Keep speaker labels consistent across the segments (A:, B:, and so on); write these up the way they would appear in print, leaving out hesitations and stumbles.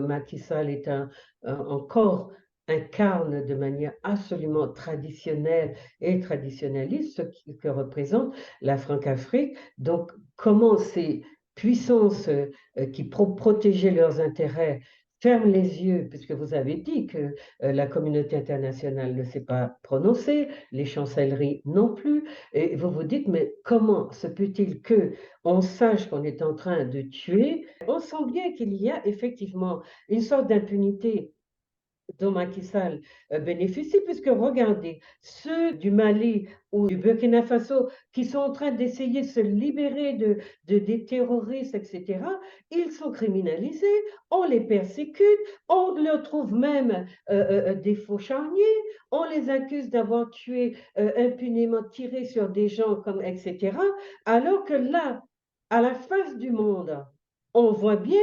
A: Macky Sall encore incarne de manière absolument traditionnelle et traditionnaliste que représente la Françafrique. Donc, comment ces puissances qui protégeaient leurs intérêts ferment les yeux, puisque vous avez dit que la communauté internationale ne s'est pas prononcée, les chancelleries non plus, et vous vous dites, mais comment se peut-il que on sache qu'on est en train de tuer? On sent bien qu'il y a effectivement une sorte d'impunité dont Macky Sall bénéficie, puisque regardez, ceux du Mali ou du Burkina Faso qui sont en train d'essayer de se libérer des terroristes, etc., ils sont criminalisés, on les persécute, on leur trouve même des faux charniers, on les accuse d'avoir tué impunément, tiré sur des gens, comme, etc., alors que là, à la face du monde, on voit bien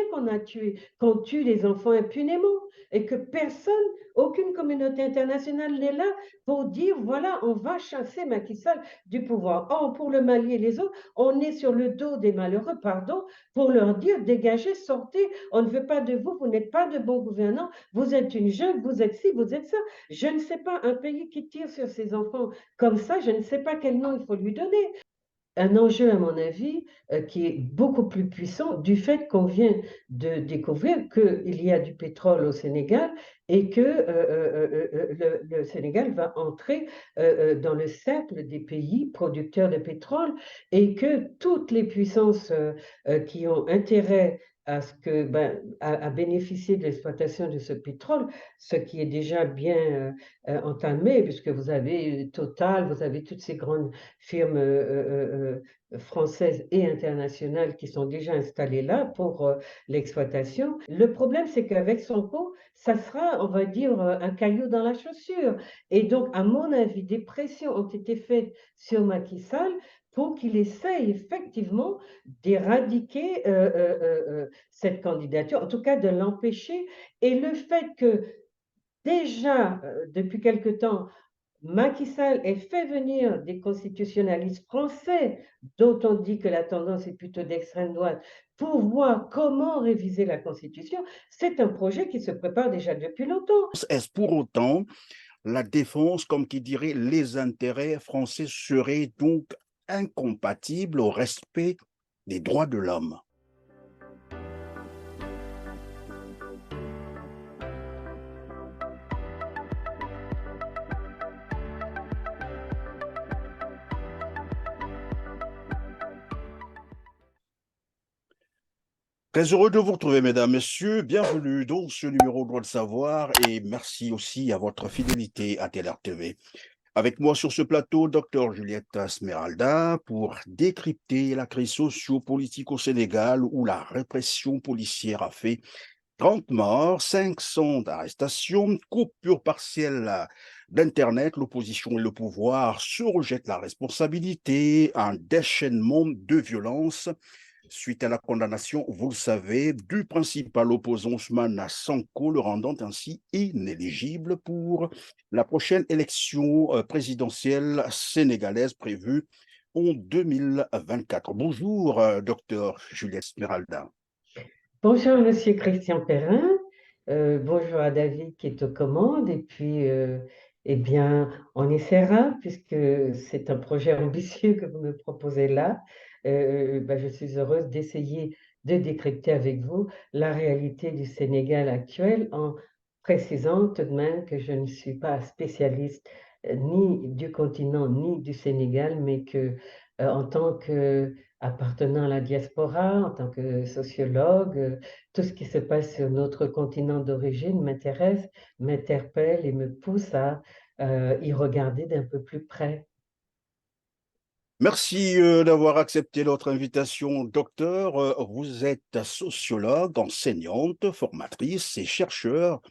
A: qu'on tue les enfants impunément et que personne, aucune communauté internationale n'est là pour dire, voilà, on va chasser Macky Sall du pouvoir. Or, pour le Mali et les autres, on est sur le dos des malheureux, pardon, pour leur dire, dégagez, sortez, on ne veut pas de vous, vous n'êtes pas de bons gouvernants, vous êtes une jeune, vous êtes ci, vous êtes ça. Je ne sais pas, un pays qui tire sur ses enfants comme ça, je ne sais pas quel nom il faut lui donner. Un enjeu, à mon avis, qui est beaucoup plus puissant du fait qu'on vient de découvrir qu'il y a du pétrole au Sénégal et que le Sénégal va entrer dans le cercle des pays producteurs de pétrole et que toutes les puissances qui ont intérêt à ce que, à bénéficier de l'exploitation de ce pétrole, ce qui est déjà bien entamé, puisque vous avez Total, vous avez toutes ces grandes firmes françaises et internationales qui sont déjà installées là pour l'exploitation. Le problème, c'est qu'avec Sonko, ça sera, on va dire, un caillou dans la chaussure. Et donc, à mon avis, des pressions ont été faites sur Macky Sall pour qu'il essaye effectivement d'éradiquer cette candidature, en tout cas de l'empêcher. Et le fait que déjà, depuis quelque temps, Macky Sall ait fait venir des constitutionnalistes français, dont on dit que la tendance est plutôt d'extrême droite, pour voir comment réviser la Constitution, c'est un projet qui se prépare déjà depuis longtemps.
B: Est-ce pour autant la défense, comme qui dirait, les intérêts français seraient donc incompatibles au respect des droits de l'homme? Très heureux de vous retrouver, mesdames, messieurs. Bienvenue dans ce numéro Droit de savoir et merci aussi à votre fidélité à TLR TV. Avec moi sur ce plateau, Dr Juliette Smeralda, pour décrypter la crise socio-politique au Sénégal où la répression policière a fait 30 morts, 500 arrestations, coupure partielle d'Internet, l'opposition et le pouvoir se rejettent la responsabilité, un déchaînement de violence suite à la condamnation, vous le savez, du principal opposant Ousmane Sonko, le rendant ainsi inéligible pour la prochaine élection présidentielle sénégalaise prévue en 2024. Bonjour, docteur Juliette Smeralda.
A: Bonjour, Monsieur Christian Perrin. Bonjour à David qui est aux commandes. Et puis, eh bien, on essaiera, puisque c'est un projet ambitieux que vous me proposez là. Je suis heureuse d'essayer de décrypter avec vous la réalité du Sénégal actuel en précisant tout de même que je ne suis pas spécialiste ni du continent ni du Sénégal, mais que en tant que appartenant à la diaspora, en tant que sociologue, tout ce qui se passe sur notre continent d'origine m'intéresse, m'interpelle et me pousse à y regarder d'un peu plus près.
B: Merci d'avoir accepté notre invitation, docteur. Vous êtes sociologue, enseignante, formatrice et chercheur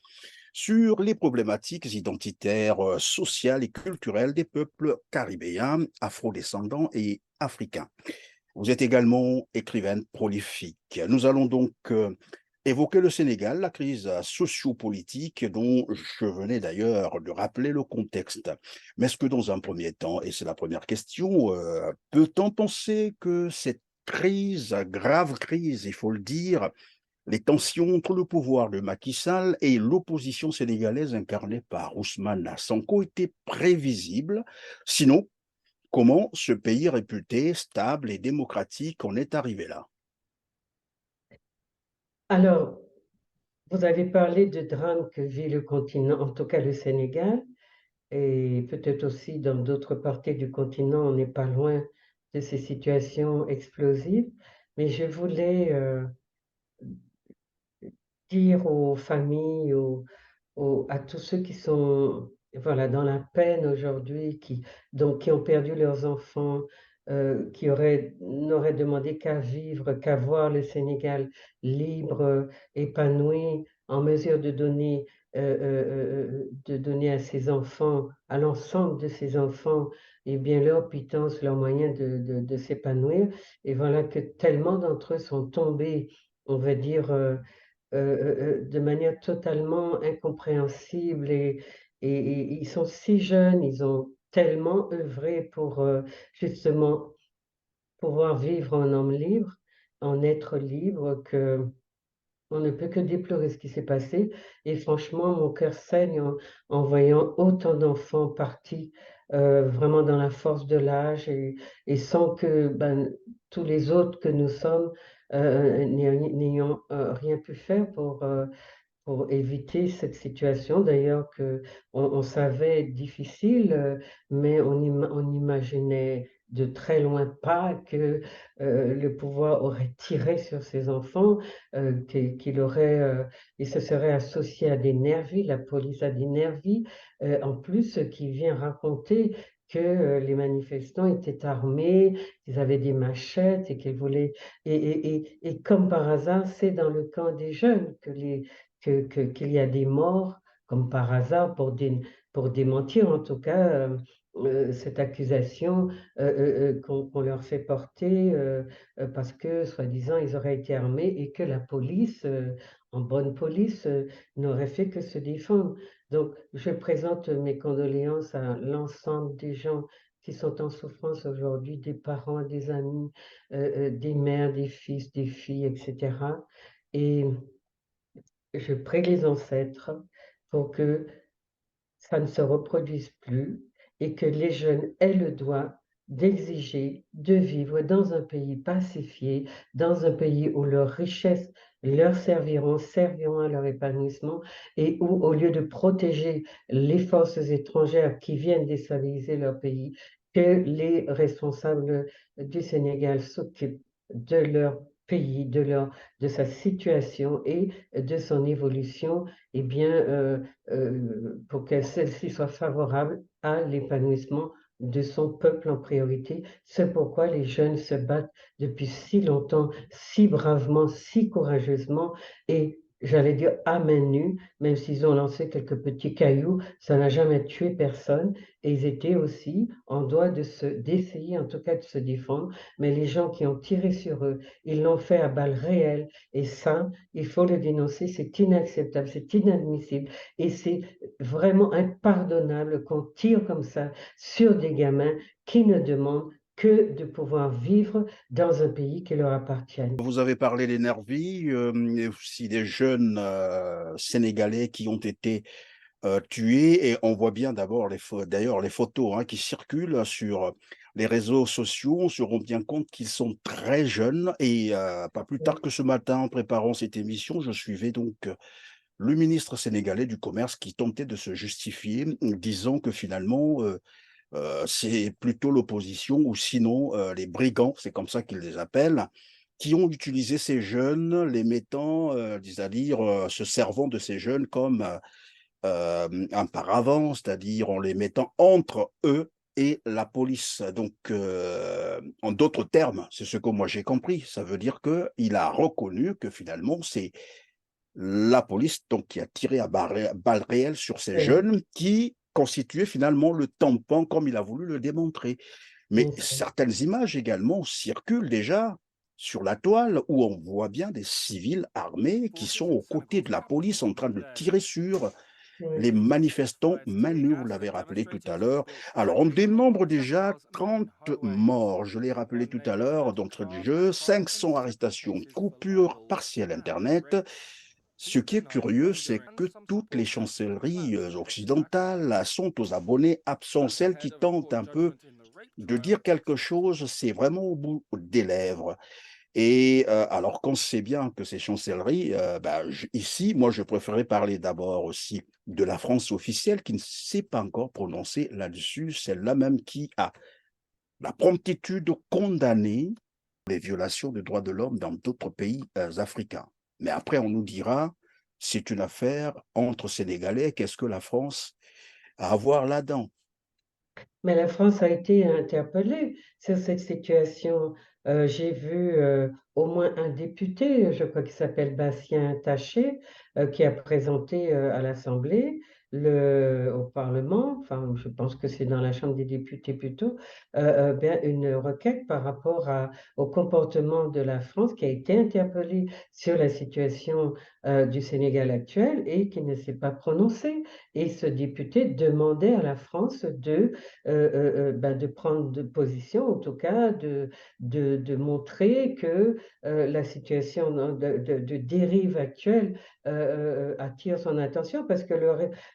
B: sur les problématiques identitaires, sociales et culturelles des peuples caribéens, afrodescendants et africains. Vous êtes également écrivaine prolifique. Nous allons donc évoquer le Sénégal, la crise sociopolitique dont je venais d'ailleurs de rappeler le contexte. Mais est-ce que dans un premier temps, et c'est la première question, peut-on penser que cette crise, grave crise, il faut le dire, Les tensions entre le pouvoir de Macky Sall et l'opposition sénégalaise incarnée par Ousmane Sonko étaient prévisibles. Sinon, comment ce pays réputé stable et démocratique en est arrivé là?
A: Alors, vous avez parlé de drames que vit le continent, en tout cas le Sénégal, et peut-être aussi dans d'autres parties du continent, on n'est pas loin de ces situations explosives. Mais je voulais dire aux familles, à tous ceux qui sont voilà, dans la peine aujourd'hui, qui ont perdu leurs enfants, n'auraient demandé qu'à vivre, qu'à voir le Sénégal libre, épanoui, en mesure de donner à ses enfants, à l'ensemble de ses enfants, et bien leur pitance, leurs moyens de s'épanouir. Et voilà que tellement d'entre eux sont tombés, on va dire, de manière totalement incompréhensible et ils sont si jeunes, ils ont tellement œuvré pour, justement pouvoir vivre en homme libre, en être libre que on ne peut que déplorer ce qui s'est passé et franchement, mon cœur saigne en voyant autant d'enfants partis, vraiment dans la force de l'âge et sans que, ben, tous les autres que nous sommes, n'ayant, rien pu faire pour éviter cette situation d'ailleurs qu'on savait difficile, mais on imaginait de très loin pas que, le pouvoir aurait tiré sur ses enfants, qu'il aurait, il se serait associé à des nervis, la police a des nervis, en plus, qui vient raconter que, les manifestants étaient armés, qu'ils avaient des machettes et qu'ils voulaient et comme par hasard, c'est dans le camp des jeunes qu'il y a des morts, comme par hasard, pour démentir en tout cas cette accusation qu'on leur fait porter parce que, soi-disant, ils auraient été armés et que la police, en bonne police, n'aurait fait que se défendre. Donc, je présente mes condoléances à l'ensemble des gens qui sont en souffrance aujourd'hui, des parents, des amis, des mères, des fils, des filles, etc. Et je prie les ancêtres pour que ça ne se reproduise plus et que les jeunes aient le droit d'exiger de vivre dans un pays pacifié, dans un pays où leurs richesses leur serviront à leur épanouissement et où, au lieu de protéger les forces étrangères qui viennent déstabiliser leur pays, que les responsables du Sénégal s'occupent de leur pays, de sa situation et de son évolution, eh bien, pour que celle-ci soit favorable à l'épanouissement de son peuple en priorité. C'est pourquoi les jeunes se battent depuis si longtemps, si bravement, si courageusement et j'allais dire à main nue, même s'ils ont lancé quelques petits cailloux, ça n'a jamais tué personne et ils étaient aussi en droit d'essayer en tout cas de se défendre, mais les gens qui ont tiré sur eux, ils l'ont fait à balles réelles et ça, il faut le dénoncer, c'est inacceptable, c'est inadmissible et c'est vraiment impardonnable qu'on tire comme ça sur des gamins qui ne demandent que de pouvoir vivre dans un pays qui leur appartienne.
B: Vous avez parlé des nervis, et aussi des jeunes Sénégalais qui ont été tués. Et on voit bien d'abord d'ailleurs les photos qui circulent sur les réseaux sociaux. On se rend bien compte qu'ils sont très jeunes. Et pas plus tard que ce matin, en préparant cette émission, je suivais donc le ministre sénégalais du Commerce qui tentait de se justifier, disant que finalement, c'est plutôt l'opposition ou sinon les brigands, c'est comme ça qu'ils les appellent, qui ont utilisé ces jeunes, les mettant, c'est-à-dire se servant de ces jeunes comme un paravent, c'est-à-dire en les mettant entre eux et la police. Donc, en d'autres termes, c'est ce que moi j'ai compris. Ça veut dire qu'il a reconnu que finalement, c'est la police donc, qui a tiré à balles réelles sur ces
A: Oui,
B: jeunes qui constituaient finalement le tampon comme il a voulu le démontrer. Mais
A: bien sûr,
B: certaines images également circulent déjà sur la toile où on voit bien des civils armés qui sont aux côtés de la police en train de tirer sur.
A: oui.
B: Les manifestants, Manu, vous l'avez rappelé tout à l'heure, alors on dénombre déjà 30 morts, je l'ai rappelé tout à l'heure d'entrée du jeu, 500 arrestations, coupure partielle Internet. Ce qui est curieux, c'est que toutes les chancelleries occidentales sont aux abonnés absents. Celles qui tentent un peu de dire quelque chose, c'est vraiment au bout des lèvres. Et alors qu'on sait bien que ces chancelleries, ici, moi, je préférais parler d'abord aussi de la France officielle qui ne s'est pas encore prononcée là-dessus, celle-là même qui a la promptitude de condamner les violations des droits de l'homme dans d'autres pays africains. Mais après, on nous dira, c'est une affaire entre Sénégalais, qu'est-ce que la France a à voir là-dedans?
A: Mais la France a été interpellée sur cette situation. J'ai vu au moins un député, je crois qu'il s'appelle Bastien Taché, qui a présenté à l'Assemblée, au Parlement, enfin je pense que c'est dans la Chambre des députés plutôt, bien, une requête par rapport au comportement de la France qui a été interpellée sur la situation du Sénégal actuel et qui ne s'est pas prononcé. Et ce député demandait à la France de prendre de position, en tout cas, de montrer que la situation de dérive actuelle attire son attention parce que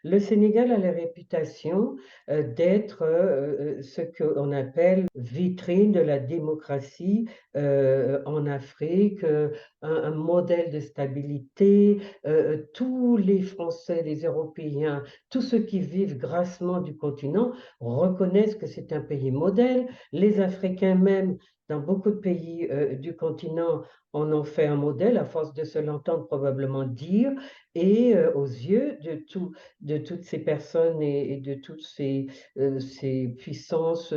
A: le Sénégal a la réputation d'être ce qu'on appelle vitrine de la démocratie en Afrique, un modèle de stabilité. Tous les Français, les Européens, tous ceux qui vivent grassement du continent reconnaissent que c'est un pays modèle. Les Africains même, dans beaucoup de pays du continent, en ont fait un modèle à force de se l'entendre probablement dire. Et aux yeux de toutes ces personnes et de toutes ces puissances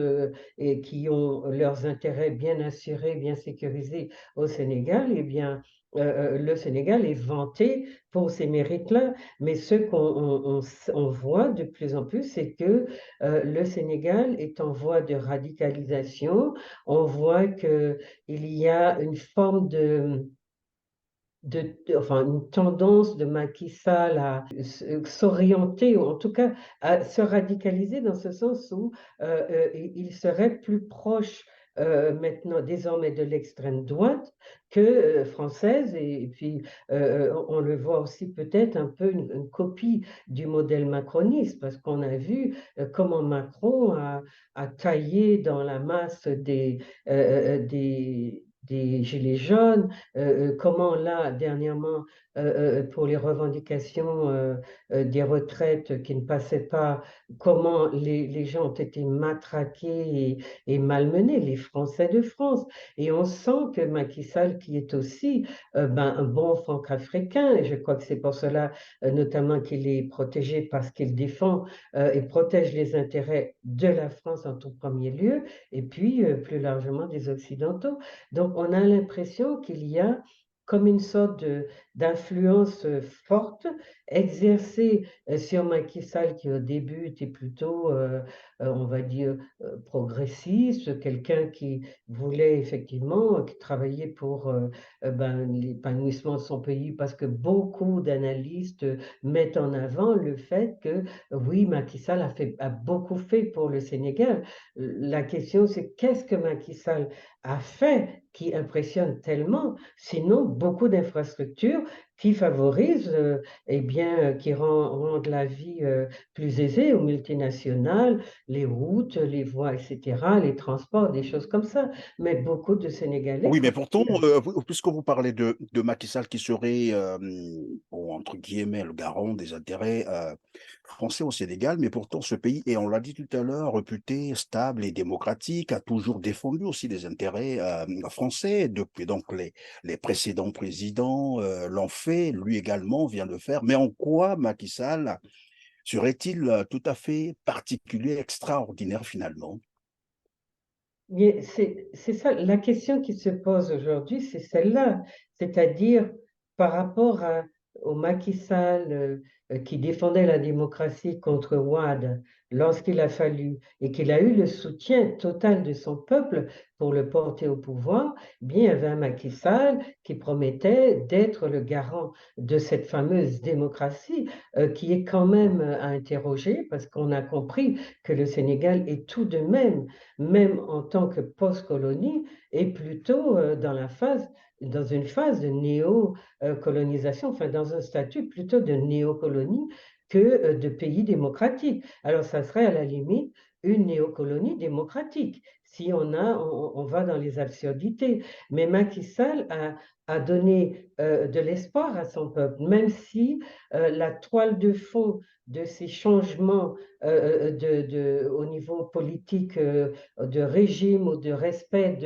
A: et qui ont leurs intérêts bien assurés, bien sécurisés au Sénégal, eh bien, le Sénégal est vanté pour ses mérites-là. Mais ce qu'on voit de plus en plus, c'est que le Sénégal est en voie de radicalisation. On voit qu'il y a une forme enfin, une tendance de Macky Sall à s'orienter, ou en tout cas à se radicaliser dans ce sens où il serait plus proche maintenant désormais de l'extrême droite que française, et puis on le voit aussi peut-être un peu une copie du modèle macroniste, parce qu'on a vu comment Macron a taillé dans la masse des gilets jaunes, comment là, dernièrement, pour les revendications des retraites qui ne passaient pas, comment les gens ont été matraqués et malmenés, les Français de France. Et on sent que Macky Sall, qui est aussi un bon franc-africain, et je crois que c'est pour cela notamment qu'il est protégé parce qu'il défend et protège les intérêts de la France en tout premier lieu, et puis plus largement des Occidentaux. Donc, on a l'impression qu'il y a comme une sorte d'influence forte exercée sur Macky Sall, qui au début était plutôt, on va dire, progressiste, quelqu'un qui voulait effectivement, qui travaillait pour l'épanouissement de son pays, parce que beaucoup d'analystes mettent en avant le fait que, oui, Macky Sall a beaucoup fait pour le Sénégal. La question, c'est qu'est-ce que Macky Sall a fait qui impressionne tellement, sinon beaucoup d'infrastructures qui favorisent, qui rendent la vie plus aisée aux multinationales, les routes, les voies, etc., les transports, des choses comme ça. Mais beaucoup de Sénégalais
B: Oui, mais pourtant,
A: continuent.
B: puisque vous parlez de Macky Sall qui serait, bon, entre guillemets, le garant des intérêts français au Sénégal, mais pourtant ce pays, et on l'a dit tout à l'heure, réputé stable et démocratique, a toujours défendu aussi les intérêts français. Depuis donc les précédents présidents l'ont fait, lui également vient de le faire. Mais en quoi Macky Sall serait-il tout à fait particulier, extraordinaire finalement?
A: Mais c'est ça, la question qui se pose aujourd'hui, c'est celle-là, c'est-à-dire par rapport au Macky Sall qui défendait la démocratie contre Ouad, lorsqu'il a fallu et qu'il a eu le soutien total de son peuple pour le porter au pouvoir, eh bien, il y avait un Macky Sall qui promettait d'être le garant de cette fameuse démocratie qui est quand même à interroger parce qu'on a compris que le Sénégal est tout de même, même en tant que post-colonie, est plutôt dans une phase de néo-colonisation, enfin dans un statut plutôt de néocolonie que de pays démocratique. Alors, ça serait à la limite une néocolonie démocratique, si on va dans les absurdités. Mais Macky Sall a donné de l'espoir à son peuple, même si la toile de fond de ces changements au niveau politique de régime ou de respect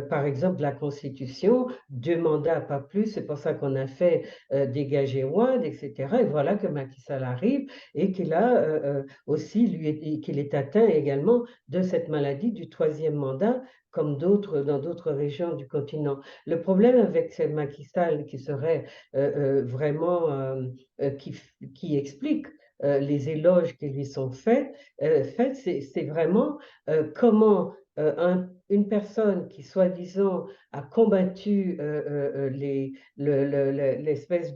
A: par exemple, de la Constitution, 2 mandats, pas plus, c'est pour ça qu'on a fait dégager Wade, etc. Et voilà que Macky Sall arrive et qu'il a aussi, qu'il est atteint également de cette maladie du troisième mandat, comme dans d'autres régions du continent. Le problème avec ce Macky Sall qui serait vraiment, qui explique les éloges qui lui sont faits, c'est vraiment comment une personne qui, soi-disant, a combattu l'espèce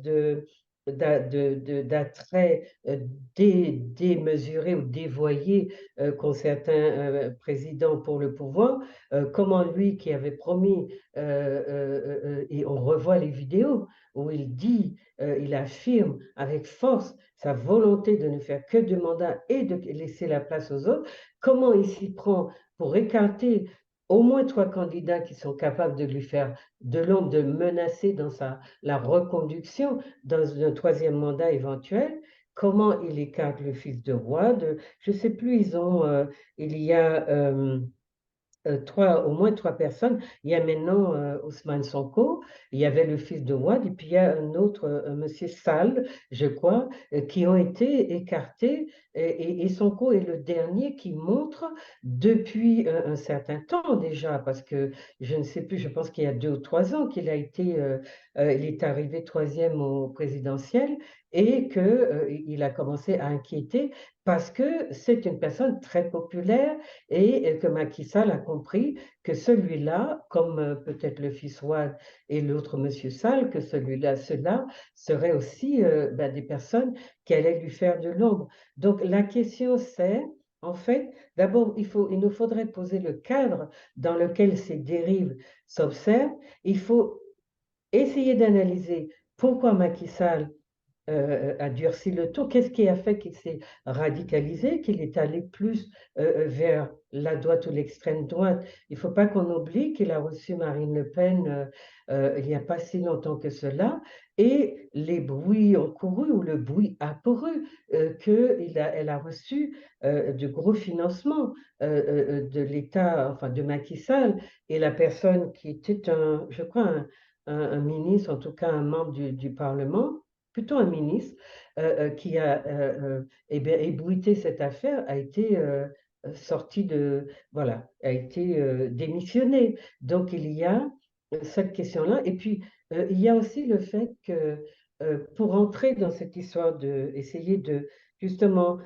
A: d'attrait démesuré ou dévoyé qu'ont certains présidents pour le pouvoir, comment lui qui avait promis, et on revoit les vidéos où il dit, il affirme avec force sa volonté de ne faire que 2 mandats et de laisser la place aux autres, comment il s'y prend pour écarter au moins 3 candidats qui sont capables de lui faire de l'ombre, de le menacer dans la reconduction dans un troisième mandat éventuel. Comment il écarte le fils de roi je ne sais plus, il y a au moins 3 personnes. Il y a maintenant Ousmane Sonko, il y avait le fils de Wade, et puis il y a un autre, monsieur Sall, je crois, qui ont été écartés. Et Sonko est le dernier qui montre depuis un certain temps déjà, parce que je ne sais plus, je pense qu'il y a 2 ou 3 ans il est arrivé troisième au présidentiel et qu'il a commencé à inquiéter parce que c'est une personne très populaire et que Macky Sall a compris que celui-là, comme peut-être le fils Ouad et l'autre monsieur Sall, que ceux-là seraient aussi des personnes qui allaient lui faire de l'ombre. Donc la question c'est, en fait, d'abord, il nous faudrait poser le cadre dans lequel ces dérives s'observent. Il faut essayer d'analyser pourquoi Macky Sall a durci le ton. Qu'est-ce qui a fait qu'il s'est radicalisé, qu'il est allé plus vers la droite ou l'extrême droite? Il ne faut pas qu'on oublie qu'il a reçu Marine Le Pen il n'y a pas si longtemps que cela, et les bruits ont couru, ou le bruit a couru, qu'elle a reçu de gros financements de l'État, enfin de Macky Sall, et la personne qui était je crois, un ministre, en tout cas un membre du Parlement, plutôt un ministre, qui a ébruité cette affaire, a été sorti voilà, a été démissionné. Donc il y a cette question-là. Et puis il y a aussi le fait que pour entrer dans cette histoire essayer de justement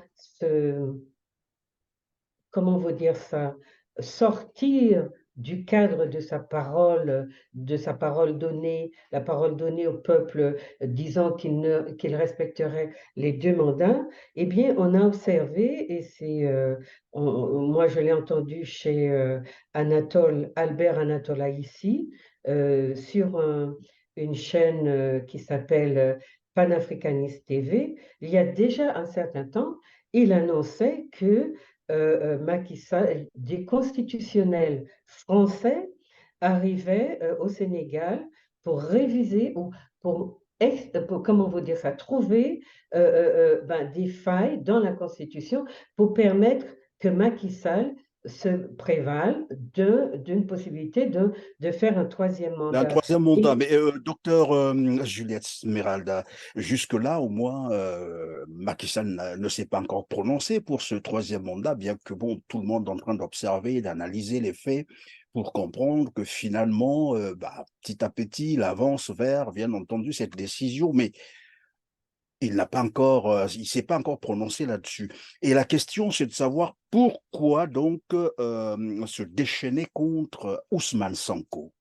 A: comment vous dire ça, sortir du cadre de sa parole donnée, la parole donnée au peuple, disant qu'il respecterait les 2 mandats, eh bien, on a observé, et moi je l'ai entendu chez Albert Anatola ici, sur une chaîne qui s'appelle Panafricaniste TV, il y a déjà un certain temps, il annonçait que Macky Sall, des constitutionnels français arrivaient au Sénégal pour réviser ou comment vous dire ça, trouver des failles dans la Constitution pour permettre que Macky Sall se prévale d'une possibilité de faire un troisième
B: D'un
A: mandat.
B: troisième mandat.
A: Et
B: Mais docteur Juliette Smeralda, jusque-là, au moins, Macky Sall ne s'est pas encore prononcé pour ce troisième mandat, bien que bon, tout le monde est en train d'observer, d'analyser les faits pour comprendre que finalement, petit à petit, il avance vers, bien entendu, cette décision. Mais il s'est pas encore prononcé là-dessus. Et la question, c'est de savoir pourquoi donc se déchaîner contre Ousmane Sonko.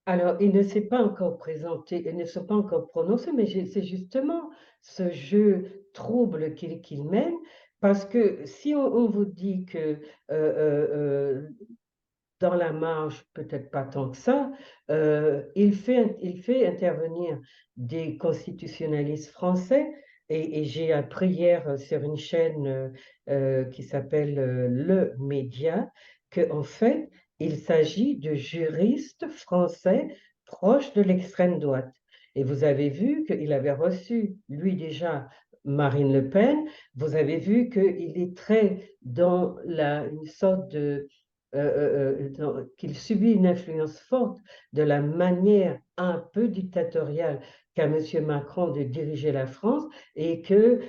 A: Alors, il ne s'est pas encore présenté, il ne s'est pas encore prononcé, mais c'est justement ce jeu trouble qu'il mène, parce que si on vous dit que dans la marge, peut-être pas tant que ça, il fait intervenir des constitutionnalistes français, et j'ai appris hier sur une chaîne qui s'appelle Le Média, qu'en fait, il s'agit de juristes français proches de l'extrême droite. Et vous avez vu qu'il avait reçu, lui déjà, Marine Le Pen. Vous avez vu qu'il est très dans une sorte de qu'il subit une influence forte de la manière un peu dictatoriale qu'a M. Macron de diriger la France, et que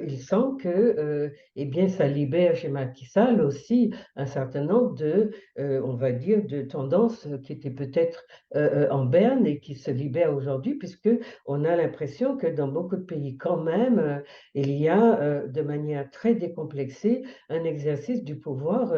A: il sent que eh bien, ça libère chez Macky Sall aussi un certain nombre de, on va dire, de tendances qui étaient peut-être en berne et qui se libèrent aujourd'hui, puisque on a l'impression que dans beaucoup de pays quand même, il y a de manière très décomplexée un exercice du pouvoir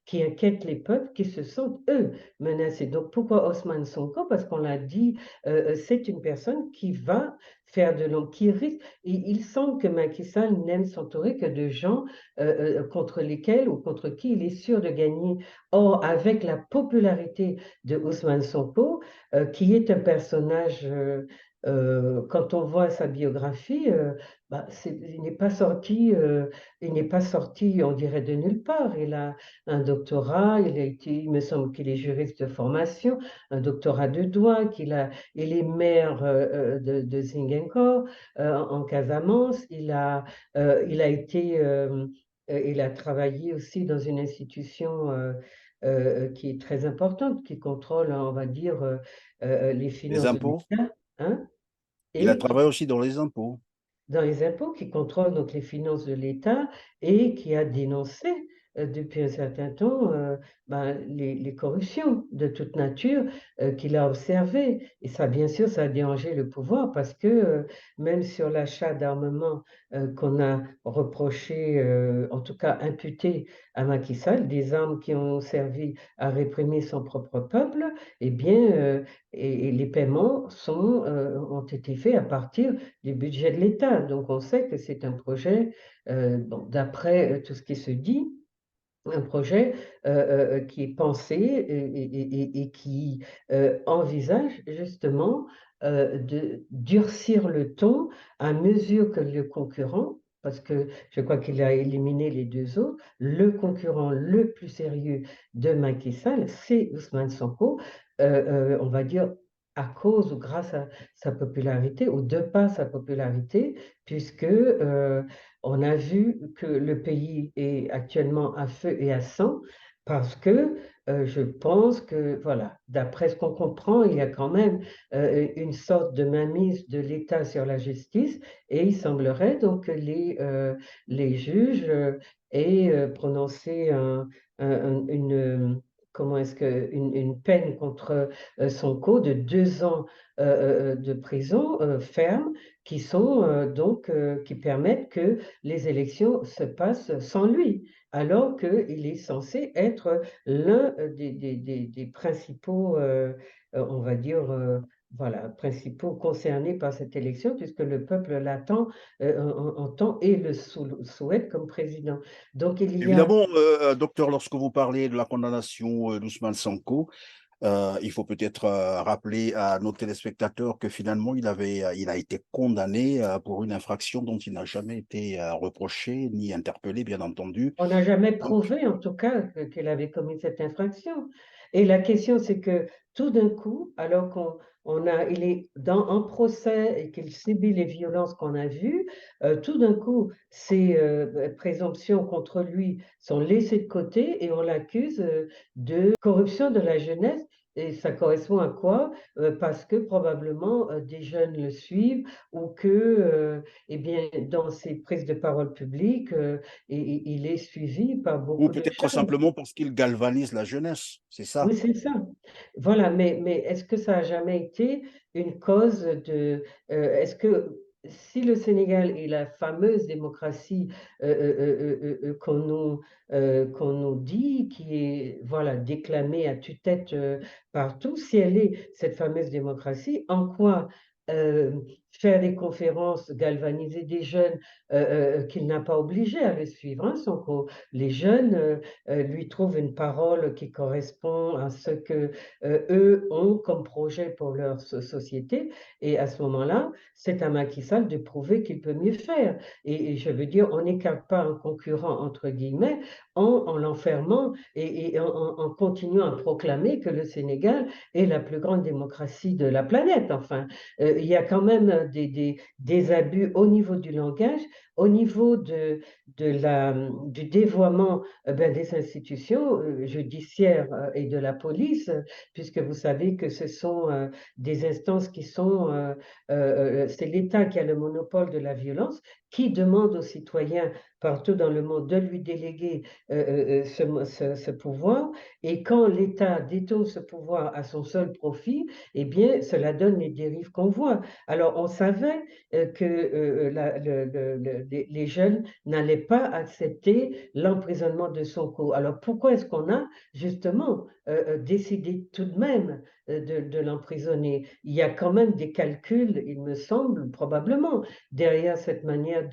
A: qui inquiète les peuples qui se sentent, eux, menacés. Donc pourquoi Ousmane Sonko? Parce qu'on l'a dit, c'est une personne qui va faire de l'ombre, qui risque. Il semble que Macky Sall n'aime s'entourer que de gens contre lesquels ou contre qui il est sûr de gagner. Or, avec la popularité de Ousmane Sonko, qui est un personnage, quand on voit sa biographie, bah, il n'est pas sorti, on dirait, de nulle part. Il a un doctorat, il me semble qu'il est juriste de formation, un doctorat de droit, il est maire de Ziguinchor, en Casamance. Il a travaillé aussi dans une institution qui est très importante, qui contrôle, on va dire, les
B: Les
A: finances de
B: impôts,
A: l'État, hein,
B: il a
A: et
B: travaillé aussi dans les impôts.
A: dans les impôts, qui contrôle donc les finances de l'État, et qui a dénoncé depuis un certain temps ben, les corruptions de toute nature qu'il a observées. Et ça, bien sûr, ça a dérangé le pouvoir, parce que même sur l'achat d'armements qu'on a reproché, en tout cas imputé à Macky Sall, des armes qui ont servi à réprimer son propre peuple, eh bien, et les paiements ont été faits à partir du budget de l'État. Donc on sait que c'est un projet, bon, d'après tout ce qui se dit, un projet qui est pensé et qui envisage justement de durcir le ton à mesure que le concurrent, parce que je crois qu'il a éliminé les deux autres, le concurrent le plus sérieux de Macky Sall, c'est Ousmane Sonko, on va dire à cause ou grâce à sa popularité, ou de par sa popularité, puisque on a vu que le pays est actuellement à feu et à sang, parce que je pense que, voilà, d'après ce qu'on comprend, il y a quand même une sorte de mainmise de l'État sur la justice, et il semblerait donc que les juges aient prononcé comment est-ce que, une peine contre Sonko de 2 ans de prison ferme, qui permettent que les élections se passent sans lui, alors qu'il est censé être l'un des principaux, on va dire, voilà, principaux concernés par cette élection, puisque le peuple l'attend, entend et souhaite comme président. Donc il y a,
B: Évidemment, docteur, lorsque vous parlez de la condamnation d'Ousmane Sonko, il faut peut-être rappeler à nos téléspectateurs que finalement, il a été condamné pour une infraction dont il n'a jamais été reproché ni interpellé, bien entendu.
A: on n'a jamais
B: Donc,
A: prouvé, en tout cas, qu'elle avait commis cette infraction. Et la question, c'est que tout d'un coup, alors il est en procès et qu'il subit les violences qu'on a vues, tout d'un coup, ces présomptions contre lui sont laissées de côté, et on l'accuse de corruption de la jeunesse. Et ça correspond à quoi? Parce que probablement des jeunes le suivent, ou que, eh bien, dans ses prises de parole publiques, et il est suivi par
B: ou
A: beaucoup de
B: peut-être
A: jeunes.
B: simplement parce qu'il galvanise la jeunesse, c'est ça.
A: Oui, c'est ça. Voilà, mais est-ce que ça a jamais été une cause de... est-ce que si le Sénégal est la fameuse démocratie qu'on nous dit, qui est voilà, déclamée à tue-tête partout, si elle est cette fameuse démocratie, en quoi euh, faire des conférences, galvaniser des jeunes qu'il n'a pas obligé à le suivre, hein, son cours. Les jeunes lui trouvent une parole qui correspond à ce que eux ont comme projet pour leur société, et à ce moment-là, c'est à Macky Sall de prouver qu'il peut mieux faire. Et je veux dire, on n'écarte pas un concurrent, entre guillemets, en l'enfermant et en continuant à proclamer que le Sénégal est la plus grande démocratie de la planète. Enfin, il y a quand même des abus au niveau du langage, au niveau du dévoiement ben, des institutions judiciaires et de la police, puisque vous savez que ce sont des instances qui sont, c'est l'État qui a le monopole de la violence, qui demande aux citoyens partout dans le monde de lui déléguer ce pouvoir. Et quand l'État détourne ce pouvoir à son seul profit, eh bien, cela donne les dérives qu'on voit. Alors, on savait que les jeunes n'allaient pas accepter l'emprisonnement de Sonko. Alors, pourquoi est-ce qu'on a justement décidé tout de même de l'emprisonner? Il y a quand même des calculs, il me semble, probablement, derrière cette manière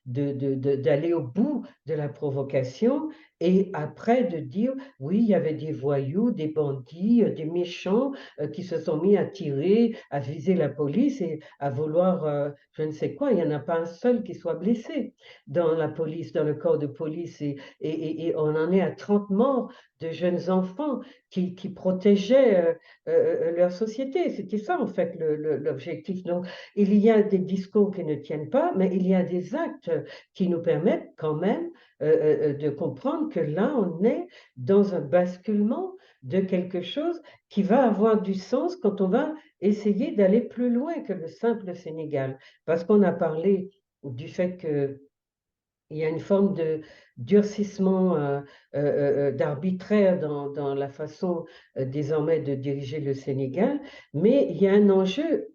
A: d'aller au bout de la provocation et après de dire, oui, il y avait des voyous, des bandits, des méchants qui se sont mis à tirer, à viser la police et à vouloir je ne sais quoi. Il n'y en a pas un seul qui soit blessé dans la police, dans le corps de police. Et on en est à 30 morts de jeunes enfants qui protégeaient leur société. C'était ça, en fait, l'objectif. Donc, il y a des discours qui ne tiennent pas, mais il y a des actes qui nous permettent quand même de comprendre que là, on est dans un basculement de quelque chose qui va avoir du sens quand on va essayer d'aller plus loin que le simple Sénégal. Parce qu'on a parlé du fait que il y a une forme de durcissement d'arbitraire dans la façon désormais de diriger le Sénégal, mais il y a un enjeu,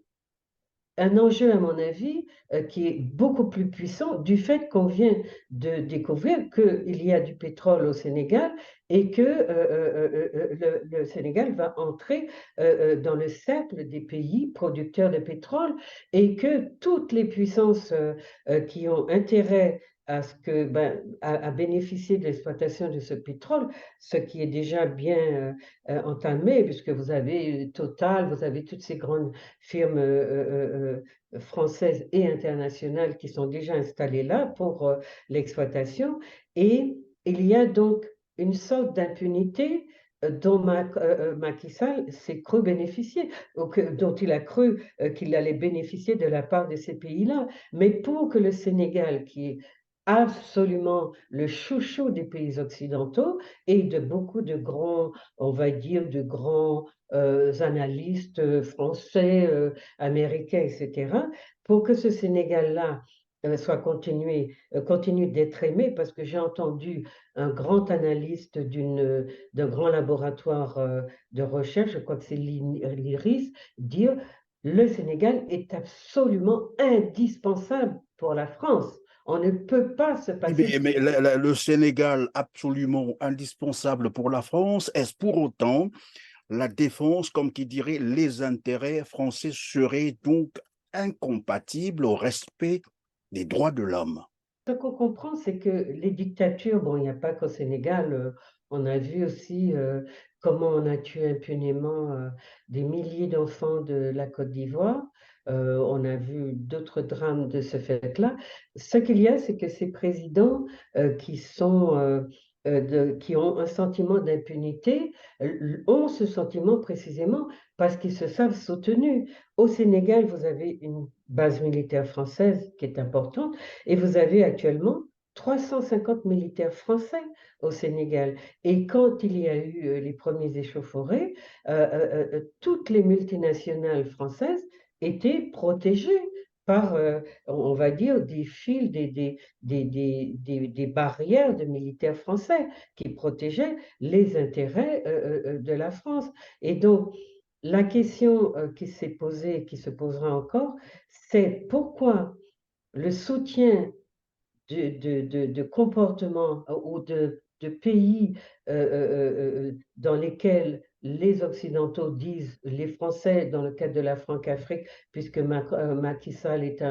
A: à mon avis, qui est beaucoup plus puissant du fait qu'on vient de découvrir qu'il y a du pétrole au Sénégal et que le Sénégal va entrer dans le cercle des pays producteurs de pétrole et que toutes les puissances qui ont intérêt à ce que, ben, à bénéficier de l'exploitation de ce pétrole, ce qui est déjà bien entamé, puisque vous avez Total, vous avez toutes ces grandes firmes françaises et internationales qui sont déjà installées là pour l'exploitation. Et il y a donc une sorte d'impunité dont Macky Sall s'est cru bénéficier, dont il a cru qu'il allait bénéficier de la part de ces pays-là. Mais pour que le Sénégal, qui est absolument le chouchou des pays occidentaux et de beaucoup de grands, on va dire, de grands analystes français, américains, etc., pour que ce Sénégal-là continue d'être aimé, parce que j'ai entendu un grand analyste d'un grand laboratoire de recherche, je crois que c'est l'IRIS, dire le Sénégal est absolument indispensable pour la France. On ne peut pas se
B: Oui,
A: passer.
B: mais le Sénégal, absolument indispensable pour la France, est-ce pour autant la défense, comme qui dirait, les intérêts français seraient donc incompatibles au respect des droits de l'homme?
A: Ce qu'on comprend, c'est que les dictatures, bon, il n'y a pas qu'au Sénégal, on a vu aussi comment on a tué impunément des milliers d'enfants de la Côte d'Ivoire. On a vu d'autres drames de ce fait-là. Ce qu'il y a, c'est que ces présidents qui ont un sentiment d'impunité ont ce sentiment précisément parce qu'ils se savent soutenus. Au Sénégal, vous avez une base militaire française qui est importante et vous avez actuellement 350 militaires français au Sénégal. Et quand il y a eu les premiers échauffourées, toutes les multinationales françaises étaient protégées par, on va dire, des fils, des barrières de militaires français qui protégeaient les intérêts de la France. Et donc, la question qui s'est posée et qui se posera encore, c'est pourquoi le soutien de comportements ou de pays dans lesquels les Occidentaux disent, les Français dans le cadre de la Franc-Afrique, puisque Macky Sall est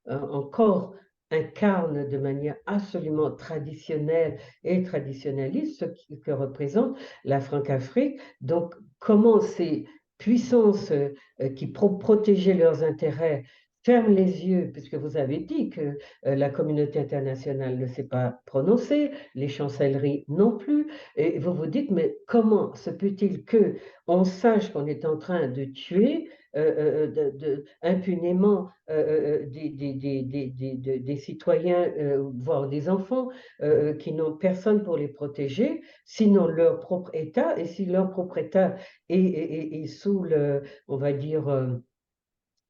A: encore incarne de manière absolument traditionnelle et traditionnaliste que représente la Franc-Afrique. Donc, comment ces puissances qui protégeaient leurs intérêts ferment les yeux, puisque vous avez dit que la communauté internationale ne s'est pas prononcée, les chancelleries non plus, et vous vous dites, mais comment se peut-il que on sache qu'on est en train de tuer impunément des citoyens, voire des enfants, qui n'ont personne pour les protéger, sinon leur propre État, et si leur propre État est sous le, on va dire,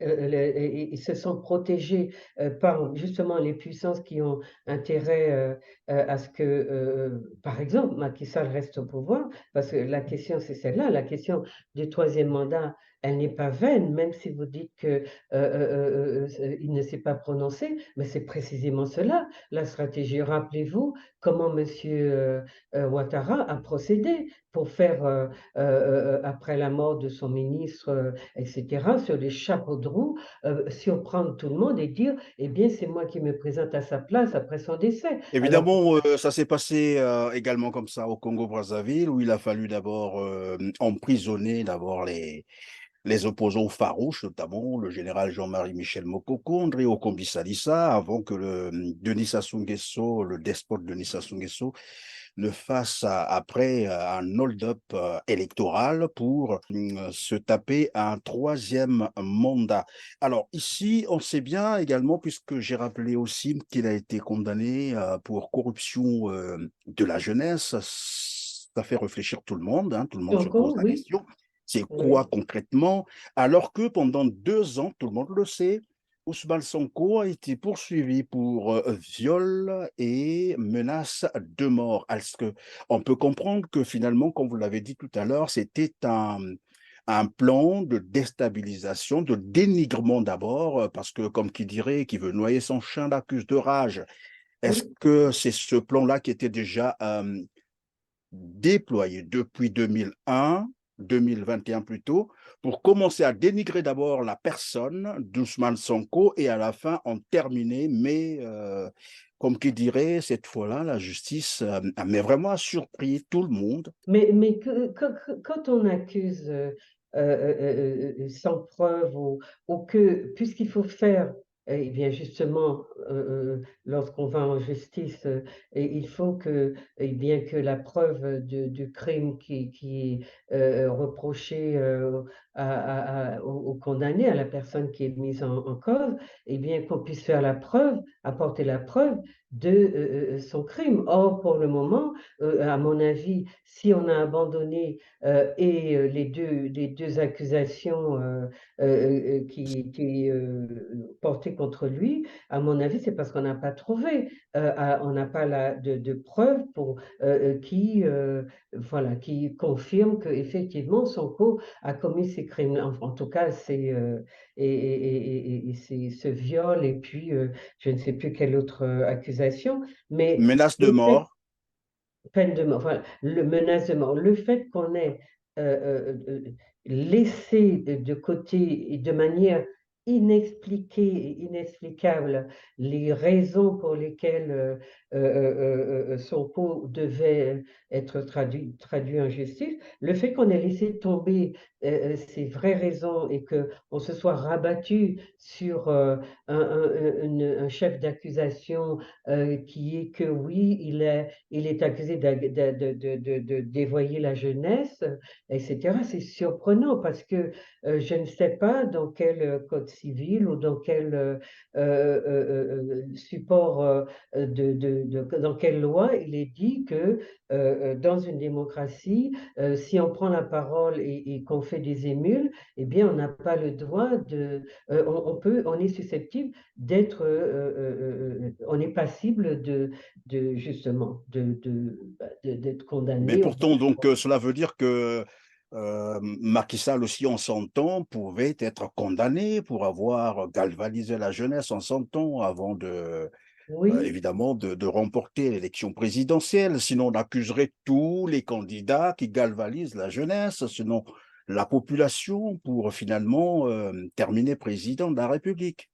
A: ils se sont protégés par justement les puissances qui ont intérêt à ce que, par exemple, Macky Sall reste au pouvoir, parce que la question, c'est celle-là, la question du troisième mandat, elle n'est pas vaine, même si vous dites que il ne s'est pas prononcé, mais c'est précisément cela, la stratégie. Rappelez-vous comment Monsieur Ouattara a procédé pour faire, après la mort de son ministre, etc., sur les chapeaux de roue, surprendre tout le monde et dire, eh bien, c'est moi qui me présente à sa place après son décès. Alors,
B: Évidemment, ça s'est passé également comme ça au Congo-Brazzaville, où il a fallu d'abord emprisonner d'abord les opposants farouches, notamment le général Jean-Marie Michel Mokoko, André Okombi Salissa, avant que Denis Sassou Nguesso, le despote Denis Sassou Nguesso, ne fasse après un hold-up électoral pour se taper un troisième mandat. Alors ici, on sait bien également, puisque j'ai rappelé aussi qu'il a été condamné pour corruption de la jeunesse, ça fait réfléchir tout le monde, hein, tout le monde se pose
A: encore,
B: la
A: oui,
B: question. C'est quoi
A: oui.
B: concrètement? Alors que pendant 2 ans, tout le monde le sait, Ousmane Sonko a été poursuivi pour viol et menace de mort. Est-ce que on peut comprendre que finalement, comme vous l'avez dit tout à l'heure, c'était un plan de déstabilisation, de dénigrement d'abord, parce que comme qui dirait, qui veut noyer son chien l'accuse de rage. Est-ce
A: Oui.
B: que c'est ce plan-là qui était déjà déployé depuis 2001, 2021 plutôt, pour commencer à dénigrer d'abord la personne d'Ousmane Sonko et à la fin en terminer, mais comme qui dirait, cette fois-là, la justice mais vraiment a surpris tout le monde.
A: Mais quand on accuse sans preuve ou que, puisqu'il faut faire, eh bien justement, lorsqu'on va en justice, et il faut que, eh bien, que la preuve du crime qui est reproché au condamné, à la personne qui est mise en cause, eh bien qu'on puisse faire la preuve, apporter la preuve de son crime. Or, pour le moment, à mon avis, si on a abandonné et les deux accusations qui étaient portées contre lui, à mon avis, c'est parce qu'on n'a pas trouvé, on n'a pas de preuves pour, voilà, qui confirment qu'effectivement Sonko a commis ces crimes. En tout cas, c'est et c'est ce viol et puis je ne sais plus quelle autre accusation, mais
B: Menace de
A: le fait
B: mort.
A: peine de mort, voilà, le menace de mort. Le fait qu'on ait laissé de côté et de manière inexpliquée et inexplicable les raisons pour lesquelles Sonko devait être traduit en justice, le fait qu'on ait laissé tomber ces vraies raisons et qu'on se soit rabattu sur un chef d'accusation qui est que oui, il est accusé de dévoyer la jeunesse, etc. C'est surprenant parce que je ne sais pas dans quel code civil ou dans quel support, dans quelle loi il est dit que dans une démocratie, si on prend la parole et qu'on fait des émules, eh bien, on n'a pas le droit on est susceptible d'être, on est passible justement, d'être
B: Mais
A: condamné.
B: pourtant, donc, cela veut dire que Macky Sall aussi, en son temps, pouvait être condamné pour avoir galvanisé la jeunesse en son temps avant
A: Oui,
B: évidemment, de remporter l'élection présidentielle. Sinon, on accuserait tous les candidats qui galvanisent la jeunesse, sinon la population, pour finalement terminer président de la République.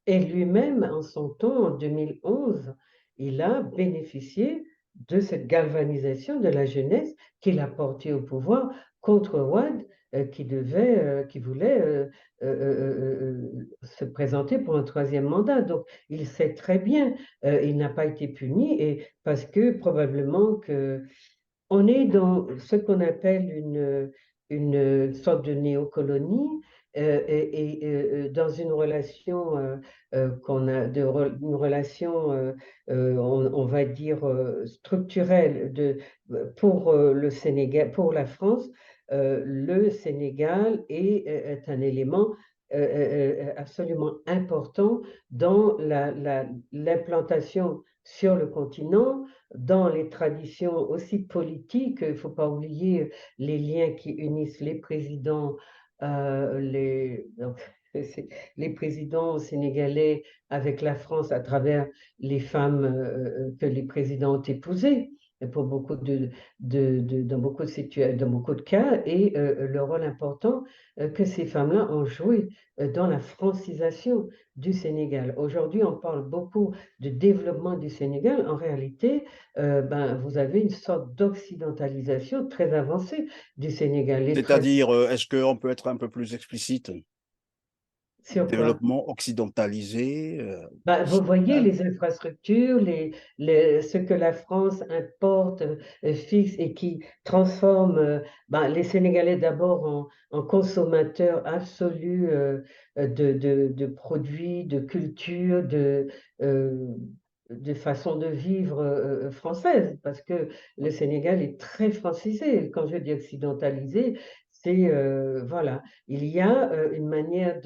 A: et lui-même, en son temps, en 2011, il a bénéficié de cette galvanisation de la jeunesse qu'il a portée au pouvoir contre Ouad, qui voulait se présenter pour un troisième mandat. Donc, il sait très bien, il n'a pas été puni, et parce que probablement que on est dans ce qu'on appelle une sorte de néocolonie, dans une relation qu'on a une relation, on va dire structurelle pour le Sénégal, pour la France. Le Sénégal est un élément absolument important dans l'implantation sur le continent, dans les traditions aussi politiques. Il ne faut pas oublier les liens qui unissent les présidents, donc, les présidents sénégalais avec la France à travers les femmes que les présidents ont épousées pour beaucoup dans beaucoup dans beaucoup de cas, et le rôle important que ces femmes-là ont joué dans la francisation du Sénégal. Aujourd'hui, on parle beaucoup de développement du Sénégal. En réalité, vous avez une sorte d'occidentalisation très avancée du Sénégal.
B: C'est-à-dire, est-ce qu'on peut être un peu plus explicite?
A: Sur quoi?
B: Développement occidentalisé.
A: Vous voyez
B: Hein.
A: les infrastructures, ce que la France importe, fixe et qui transforme les Sénégalais d'abord en consommateurs absolus de produits, de culture, euh, de façon de vivre française, parce que le Sénégal est très francisé. Quand je dis occidentalisé, c'est voilà, il y a une manière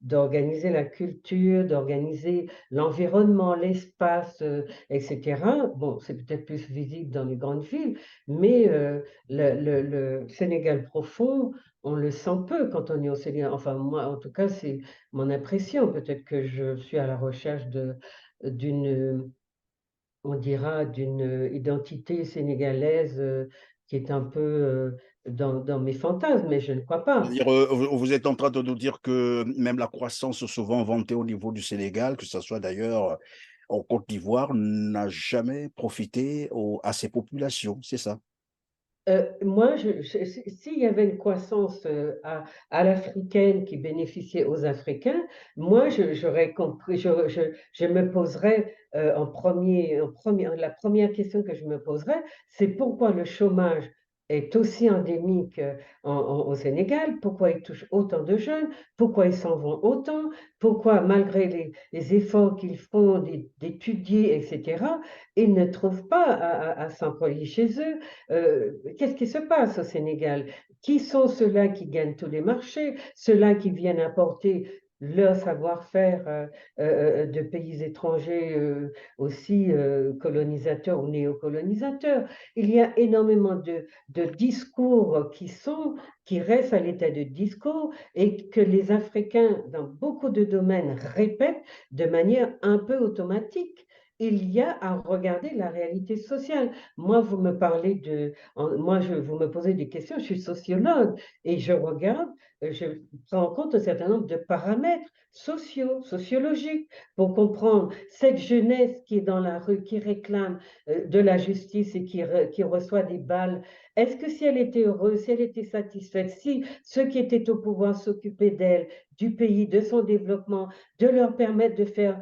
A: d'organiser la culture, d'organiser l'environnement, l'espace, etc. Bon, c'est peut-être plus visible dans les grandes villes, mais le Sénégal profond, on le sent peu quand on est au Sénégal. Enfin, moi, en tout cas, c'est mon impression. Peut-être que je suis à la recherche d'une, on dira, d'une identité sénégalaise qui est un peu dans mes fantasmes, mais je ne crois pas.
B: C'est-à-dire, vous êtes en train de nous dire que même la croissance souvent vantée au niveau du Sénégal, que ce soit d'ailleurs en Côte d'Ivoire, n'a jamais profité à ces populations, c'est ça?
A: Moi, s'il y avait une croissance à l'africaine qui bénéficiait aux Africains, moi, j'aurais compris, je me poserais la première question que je me poserais, c'est pourquoi le chômage est aussi endémique au Sénégal, pourquoi il touche autant de jeunes, pourquoi ils s'en vont autant, pourquoi malgré les efforts qu'ils font d'étudier, etc., ils ne trouvent pas à s'employer chez eux. Qu'est-ce qui se passe au Sénégal? Qui sont ceux-là qui gagnent tous les marchés, ceux-là qui viennent apporter leur savoir-faire de pays étrangers aussi colonisateurs ou néocolonisateur? Il y a énormément de discours qui restent à l'état de discours et que les Africains, dans beaucoup de domaines, répètent de manière un peu automatique. Il y a à regarder la réalité sociale. Moi, vous me parlez vous me posez des questions, je suis sociologue et je regarde, je prends en compte un certain nombre de paramètres sociologiques pour comprendre cette jeunesse qui est dans la rue, qui réclame de la justice et qui reçoit des balles. Est-ce que si elle était heureuse, si elle était satisfaite, si ceux qui étaient au pouvoir s'occupaient d'elle, du pays, de son développement, de leur permettre de faire,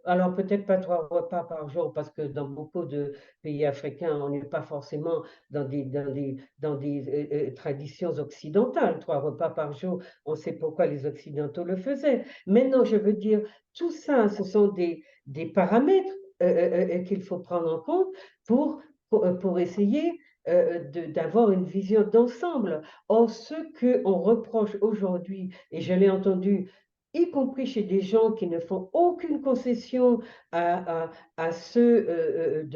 A: alors peut-être pas 3 repas par jour, parce que dans beaucoup de pays africains, on n'est pas forcément dans des traditions occidentales. 3 repas par jour, on sait pourquoi les Occidentaux le faisaient. Maintenant, je veux dire, tout ça, ce sont des paramètres qu'il faut prendre en compte pour, pour essayer d'avoir une vision d'ensemble. Or, ce qu'on reproche aujourd'hui, et je l'ai entendu y compris chez des gens qui ne font aucune concession à ceux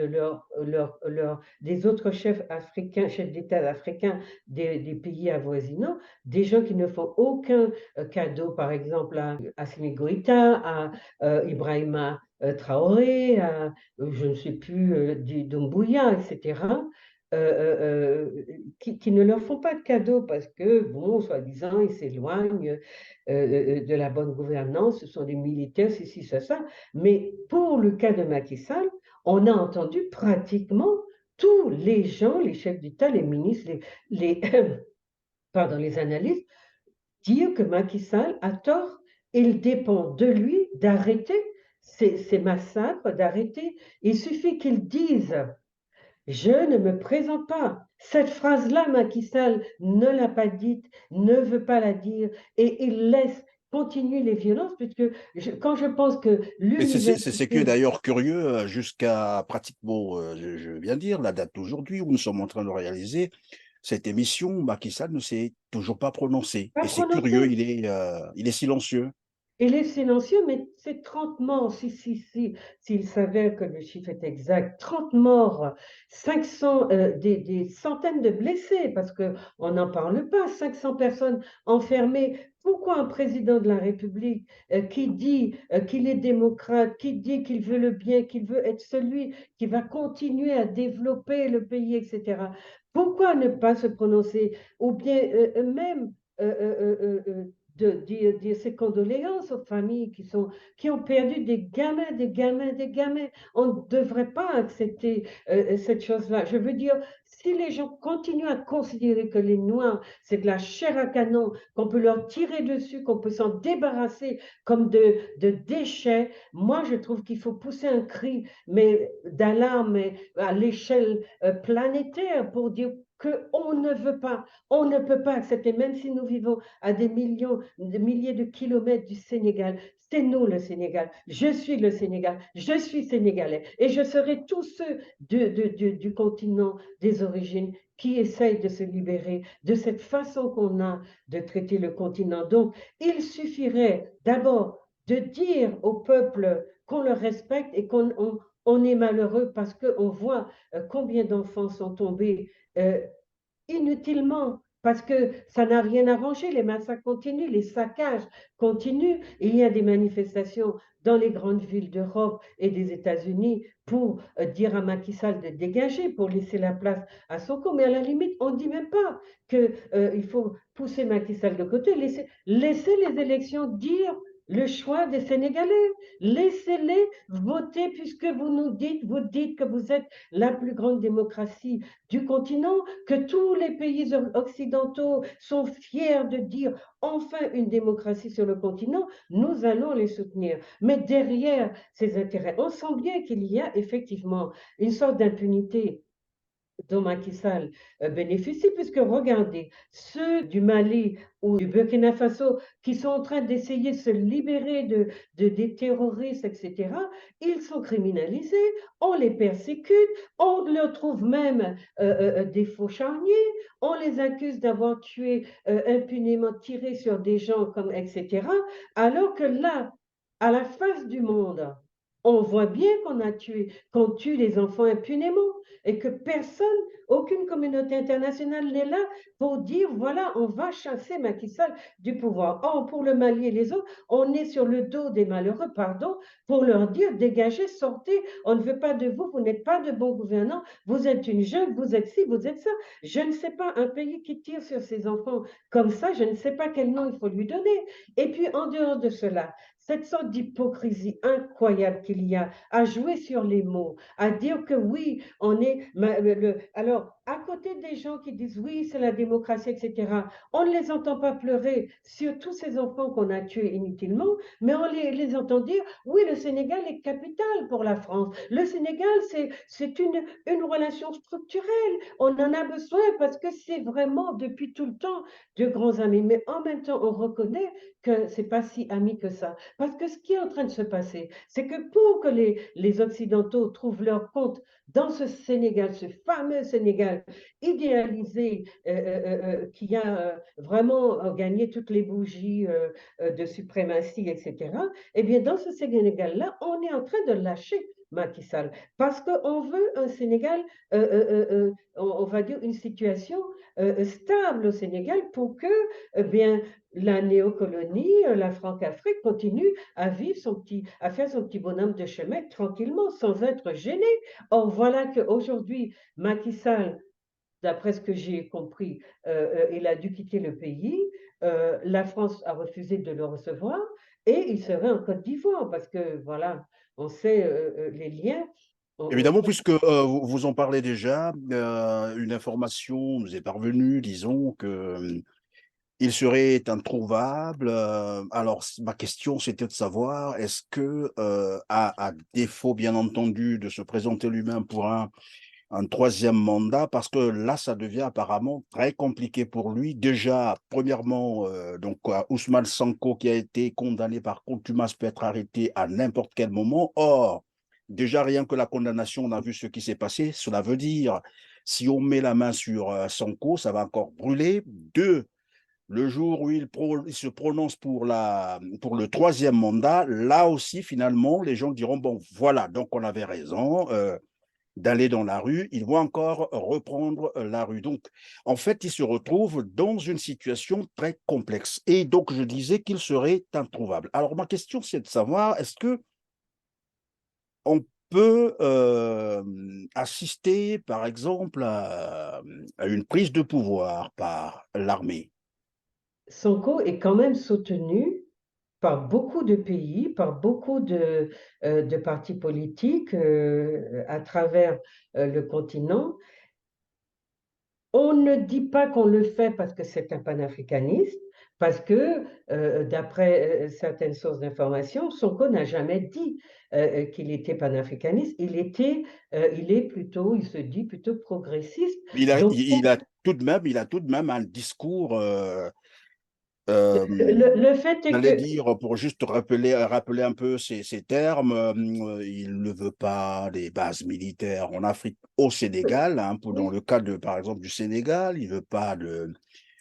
A: des autres chefs africains, chefs d'État africains des pays avoisinants, des gens qui ne font aucun cadeau, par exemple, à Assimi Goïta, à Ibrahima Traoré, à je ne sais plus, Doumbouya, etc., qui ne leur font pas de cadeaux parce que, bon, soi-disant, ils s'éloignent de la bonne gouvernance, ce sont des militaires, ceci, ça. Mais pour le cas de Macky Sall, on a entendu pratiquement tous les gens, les chefs d'État, les ministres, les, pardon, les analystes, dire que Macky Sall a tort. Il dépend de lui d'arrêter ces massacres, d'arrêter. Il suffit qu'il dise je ne me présente pas. Cette phrase-là, Macky Sall ne l'a pas dite, ne veut pas la dire, et il laisse continuer les violences, puisque quand je pense que
B: Mais c'est que
A: l'université,
B: d'ailleurs curieux, jusqu'à pratiquement, je viens de dire, la date d'aujourd'hui où nous sommes en train de réaliser cette émission, Macky Sall ne s'est toujours pas prononcé.
A: pas
B: Et c'est curieux,
A: prononcée.
B: il est silencieux.
A: Il est silencieux, mais c'est 30 morts, s'il s'avère que le chiffre est exact, 30 morts, 500, des centaines de blessés, parce qu'on n'en parle pas, 500 personnes enfermées. Pourquoi un président de la République qui dit qu'il est démocrate, qui dit qu'il veut le bien, qu'il veut être celui qui va continuer à développer le pays, etc. Pourquoi ne pas se prononcer? Ou bien même euh, euh, euh, euh, de dire ses condoléances aux familles qui ont perdu des gamins, des gamins, des gamins. On ne devrait pas accepter cette chose-là. Je veux dire, si les gens continuent à considérer que les Noirs, c'est de la chair à canon, qu'on peut leur tirer dessus, qu'on peut s'en débarrasser comme de déchets, moi, je trouve qu'il faut pousser un cri mais d'alarme à l'échelle planétaire pour dire qu'on ne veut pas, on ne peut pas accepter, même si nous vivons à des millions, de milliers de kilomètres du Sénégal. C'est nous le Sénégal. Je suis le Sénégal. Je suis sénégalais. Et je serai tous ceux du continent des origines qui essayent de se libérer de cette façon qu'on a de traiter le continent. Donc, il suffirait d'abord de dire au peuple qu'on le respecte et on est malheureux parce qu'on voit combien d'enfants sont tombés euh, inutilement, parce que ça n'a rien arrangé. Les massacres continuent, les saccages continuent. Il y a des manifestations dans les grandes villes d'Europe et des États-Unis pour dire à Macky Sall de dégager, pour laisser la place à Sonko. Mais à la limite, on ne dit même pas qu'il faut pousser Macky Sall de côté, laisser les élections dire le choix des Sénégalais. Laissez-les voter puisque vous dites que vous êtes la plus grande démocratie du continent, que tous les pays occidentaux sont fiers de dire enfin une démocratie sur le continent, nous allons les soutenir. Mais derrière ces intérêts, on sent bien qu'il y a effectivement une sorte d'impunité dont Macky Sall bénéficie, puisque regardez, ceux du Mali ou du Burkina Faso qui sont en train d'essayer de se libérer des terroristes, etc., ils sont criminalisés, on les persécute, on leur trouve même des faux charniers, on les accuse d'avoir tué impunément, tiré sur des gens, comme, etc., alors que là, à la face du monde, on voit bien qu'on tue les enfants impunément et que personne, aucune communauté internationale n'est là pour dire, voilà, on va chasser Macky Sall du pouvoir. Or, pour le Mali et les autres, on est sur le dos des malheureux, pardon, pour leur dire, dégagez, sortez, on ne veut pas de vous, vous n'êtes pas de bons gouvernants, vous êtes une jeune, vous êtes ci, vous êtes ça. Je ne sais pas, un pays qui tire sur ses enfants comme ça, je ne sais pas quel nom il faut lui donner. Et puis, en dehors de cela, cette sorte d'hypocrisie incroyable qu'il y a à jouer sur les mots, à dire que oui, on est... Alors, à côté des gens qui disent oui, c'est la démocratie, etc., on ne les entend pas pleurer sur tous ces enfants qu'on a tués inutilement, mais on les entend dire oui, le Sénégal est capital pour la France. Le Sénégal, c'est une relation structurelle. On en a besoin parce que c'est vraiment depuis tout le temps de grands amis. Mais en même temps, on reconnaît que c'est pas si ami que ça. Parce que ce qui est en train de se passer, c'est que pour que les Occidentaux trouvent leur compte dans ce Sénégal, ce fameux Sénégal Sénégal idéalisé, qui a vraiment gagné toutes les bougies de suprématie, etc., eh bien, dans ce Sénégal-là, on est en train de lâcher Macky Sall parce qu'on veut un Sénégal, on va dire une situation stable au Sénégal pour que, eh bien, la néocolonie, la Franc-Afrique continue à vivre à faire son petit bonhomme de chemin tranquillement, sans être gêné. Or, voilà qu'aujourd'hui, Macky Sall, d'après ce que j'ai compris, il a dû quitter le pays. La France a refusé de le recevoir et il serait en Côte d'Ivoire parce que, voilà, on sait les liens. On
B: Évidemment,
A: sait-
B: puisque vous en parlez déjà, une information nous est parvenue, disons que il serait introuvable. Alors, ma question, c'était de savoir, est-ce que, à défaut, bien entendu, de se présenter lui-même pour un troisième mandat, parce que là, ça devient apparemment très compliqué pour lui. Déjà, premièrement, donc, Ousmane Sonko, qui a été condamné par contumace, peut être arrêté à n'importe quel moment. Or, déjà, rien que la condamnation, on a vu ce qui s'est passé. Cela veut dire, si on met la main sur Sonko, ça va encore brûler. Deux, le jour où il se prononce pour le troisième mandat, là aussi, finalement, les gens diront, bon, voilà, donc on avait raison d'aller dans la rue, ils vont encore reprendre la rue. Donc, en fait, il se retrouve dans une situation très complexe. Et donc, je disais qu'il serait introuvable. Alors, ma question, c'est de savoir, est-ce que on peut assister, par exemple, à une prise de pouvoir par l'armée?
A: Sonko est quand même soutenu par beaucoup de pays, par beaucoup de partis politiques à travers le continent. On ne dit pas qu'on le fait parce que c'est un panafricaniste, parce que, d'après certaines sources d'information, Sonko n'a jamais dit qu'il était panafricaniste. Il est plutôt, il se dit plutôt progressiste.
B: Il a,
A: Donc,
B: il a il a tout de même un discours, euh,
A: le fait est
B: j'allais
A: que,
B: dire, pour juste rappeler un peu ces termes, il ne veut pas des bases militaires en Afrique au Sénégal, hein, dans
A: oui,
B: le cas de, par exemple, du Sénégal, il ne veut pas de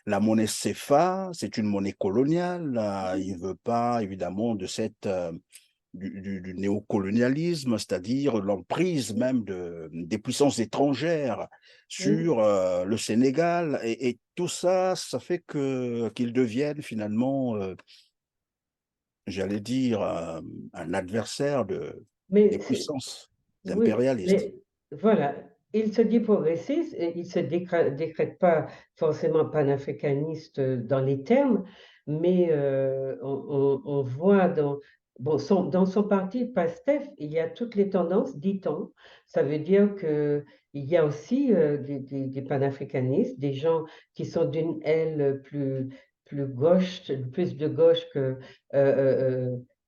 B: la monnaie CFA, c'est une monnaie coloniale, il ne veut pas, évidemment, de du néocolonialisme, c'est-à-dire l'emprise même des puissances étrangères
A: oui,
B: sur le Sénégal. Et tout ça, ça fait qu'ils deviennent finalement, j'allais dire, un adversaire
A: mais
B: des puissances
A: oui,
B: impérialistes.
A: mais voilà, il se dit progressiste et il se décrète pas forcément panafricaniste dans les termes, mais on voit dans son parti PASTEF, il y a toutes les tendances, dit-on. Ça veut dire que il y a aussi des panafricanistes, des gens qui sont d'une aile plus gauche, plus de gauche que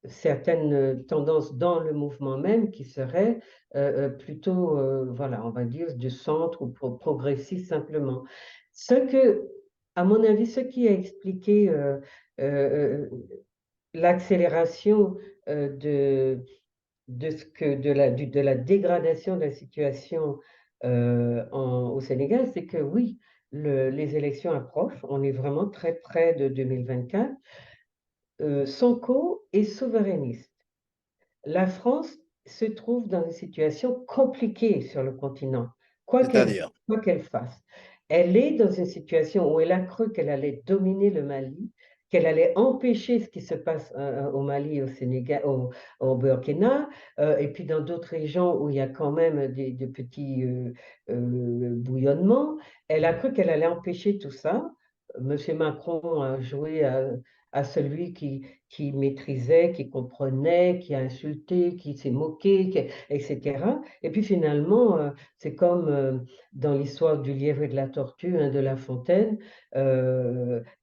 A: certaines tendances dans le mouvement même qui seraient plutôt, voilà, on va dire du centre ou progressiste simplement. Ce que, à mon avis, ce qui a expliqué euh, l'accélération de la dégradation de la situation au Sénégal, c'est que oui, les élections approchent, on est vraiment très près de 2024. Sonko est souverainiste. La France se trouve dans une situation compliquée sur le continent,
B: C'est-à-dire,
A: quoi qu'elle fasse. Elle est dans une situation où elle a cru qu'elle allait dominer le Mali, qu'elle allait empêcher ce qui se passe au Mali, au Sénégal, au Burkina, et puis dans d'autres régions où il y a quand même des petits bouillonnements. Elle a cru qu'elle allait empêcher tout ça. Monsieur Macron a joué à celui qui maîtrisait, qui comprenait, qui a insulté, qui s'est moqué, etc. Et puis finalement, c'est comme dans l'histoire du lièvre et de la tortue, hein, de La Fontaine,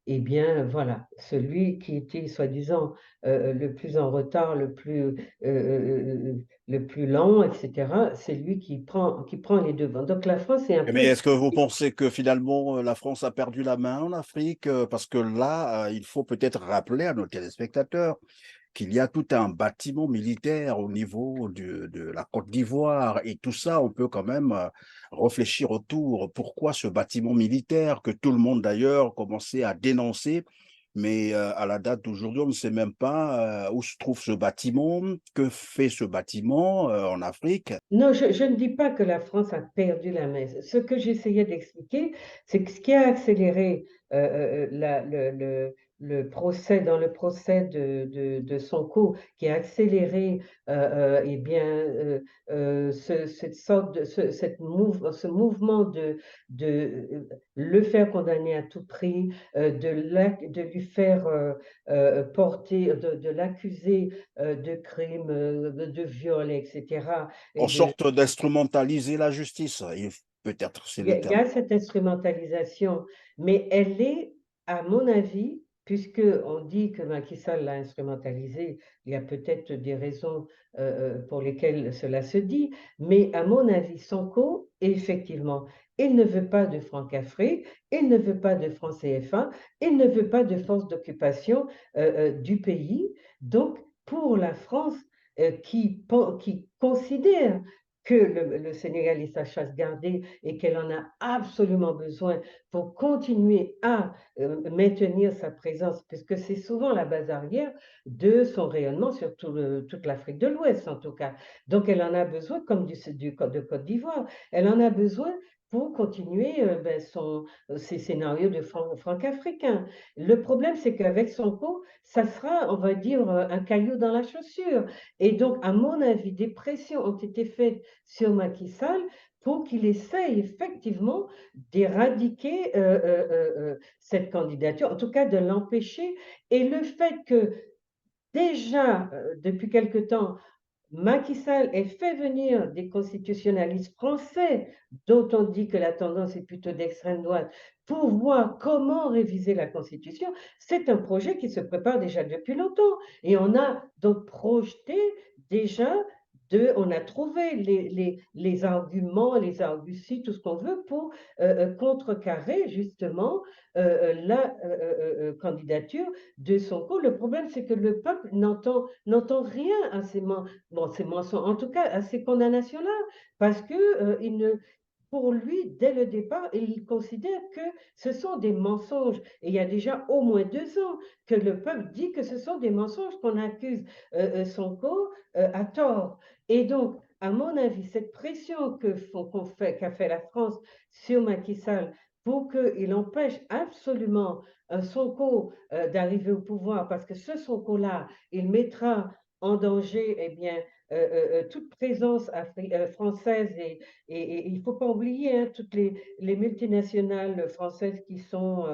A: eh bien voilà, celui qui était soi-disant le plus en retard, le plus lent, etc., c'est lui qui prend les devants. Donc la France est un
B: mais
A: peu...
B: est-ce que vous pensez que finalement la France a perdu la main en Afrique? Parce que là, il faut peut-être rappeler à nos téléspectateurs qu'il y a tout un bâtiment militaire au niveau de la Côte d'Ivoire et tout ça, on peut quand même réfléchir autour. Pourquoi ce bâtiment militaire que tout le monde d'ailleurs commençait à dénoncer, mais à la date d'aujourd'hui, on ne sait même pas où se trouve ce bâtiment, que fait ce bâtiment en Afrique.
A: Non, je ne dis pas que la France a perdu la main. Ce que j'essayais d'expliquer, c'est que ce qui a accéléré le procès, dans le procès de Sonko, qui a accéléré eh bien, cette sorte de, ce mouvement de le faire condamner à tout prix, de lui faire porter, de l'accuser de crimes, de viol, etc.
B: En
A: Et de,
B: sorte d'instrumentaliser la justice, peut-être c'est le
A: il y
B: terme.
A: a cette instrumentalisation, mais elle est, à mon avis, puisque on dit que Macky Sall l'a instrumentalisé, il y a peut-être des raisons pour lesquelles cela se dit, mais à mon avis, Sonko, effectivement, il ne veut pas de Françafrique, il ne veut pas de franc CFA, il ne veut pas de force d'occupation du pays. Donc, pour la France, qui considère que le Sénégal est sa chasse gardée et qu'elle en a absolument besoin pour continuer à maintenir sa présence, puisque c'est souvent la base arrière de son rayonnement sur toute l'Afrique de l'Ouest, en tout cas. Donc, elle en a besoin, comme de Côte d'Ivoire, elle en a besoin pour continuer ses scénarios de franc-africain. Le problème, c'est qu'avec Sonko, ça sera, on va dire, un caillou dans la chaussure. Et donc, à mon avis, des pressions ont été faites sur Macky Sall pour qu'il essaye effectivement d'éradiquer cette candidature, en tout cas de l'empêcher. Et le fait que déjà, depuis quelque temps, Macky Sall ait fait venir des constitutionnalistes français, dont on dit que la tendance est plutôt d'extrême droite, pour voir comment réviser la Constitution, c'est un projet qui se prépare déjà depuis longtemps. Et on a donc projeté déjà on a trouvé les arguments, les arguties, tout ce qu'on veut pour contrecarrer justement la candidature de Sonko. Le problème, c'est que le peuple n'entend rien à ces mensonges, en tout cas à ces condamnations-là, parce que il ne, pour lui, dès le départ, il considère que ce sont des mensonges. Et il y a déjà au moins 2 ans que le peuple dit que ce sont des mensonges qu'on accuse Sonko à tort. Et donc, à mon avis, cette pression qu'a fait la France sur Macky Sall pour qu'il empêche absolument un Sonko d'arriver au pouvoir, parce que ce Sonko-là, il mettra en danger eh bien, toute présence française et il ne faut pas oublier toutes les multinationales françaises qui sont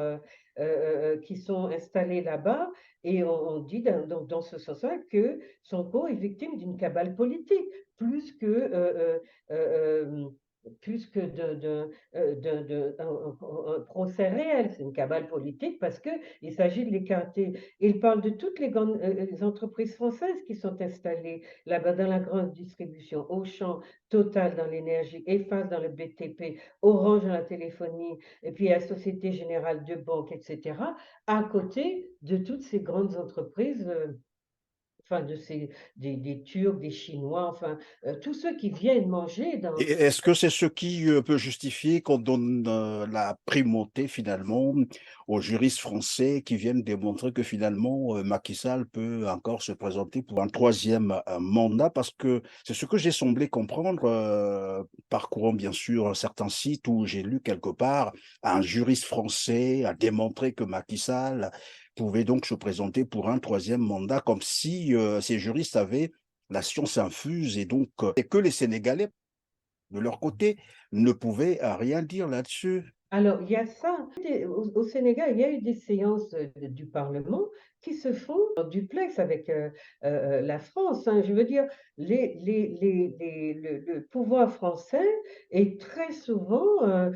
A: installées là-bas. Et on dit dans ce sens-là que Sonko est victime d'une cabale politique, plus que, plus que un procès réel. C'est une cabale politique parce qu'il s'agit de l'écarter. Il parle de toutes les grandes les entreprises françaises qui sont installées là-bas dans la grande distribution, Auchan, Total dans l'énergie, Eiffage dans le BTP, Orange dans la téléphonie, et puis la Société Générale de Banque, etc., à côté de toutes ces grandes entreprises, enfin des Turcs, des Chinois, enfin tous ceux qui viennent manger
B: Et
A: dans...
B: est-ce que c'est ce qui peut justifier qu'on donne la primauté finalement aux juristes français qui viennent démontrer que finalement Macky Sall peut encore se présenter pour un troisième mandat? Parce que c'est ce que j'ai semblé comprendre, parcourant bien sûr certains sites où j'ai lu quelque part, un juriste français a démontré que Macky Sall pouvait donc se présenter pour un troisième mandat, comme si ces juristes avaient la science infuse et donc et que les Sénégalais de leur côté, ne pouvaient rien dire là-dessus.
A: Alors, il y a ça. Au Sénégal, il y a eu des séances du Parlement qui se font en duplex avec la France, hein. Je veux dire, le pouvoir français est très souvent en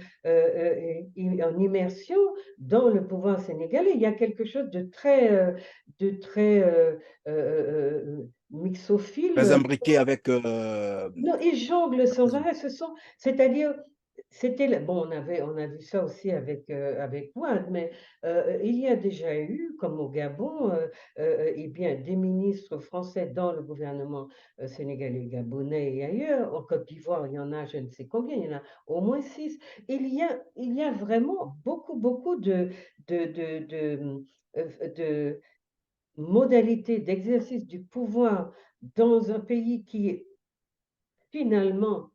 A: immersion dans le pouvoir sénégalais. Il y a quelque chose de très
B: Très
A: mixophile.
B: imbriqués avec
A: Non, ils jonglent sans arrêt. C'est-à-dire, bon, on a vu ça aussi avec Wade, mais il y a déjà eu, comme au Gabon, eh bien, des ministres français dans le gouvernement sénégalais, gabonais et ailleurs. En Côte d'Ivoire, il y en a je ne sais combien, il y en a au moins 6. Il y a vraiment beaucoup, beaucoup de modalités d'exercice du pouvoir dans un pays qui est finalement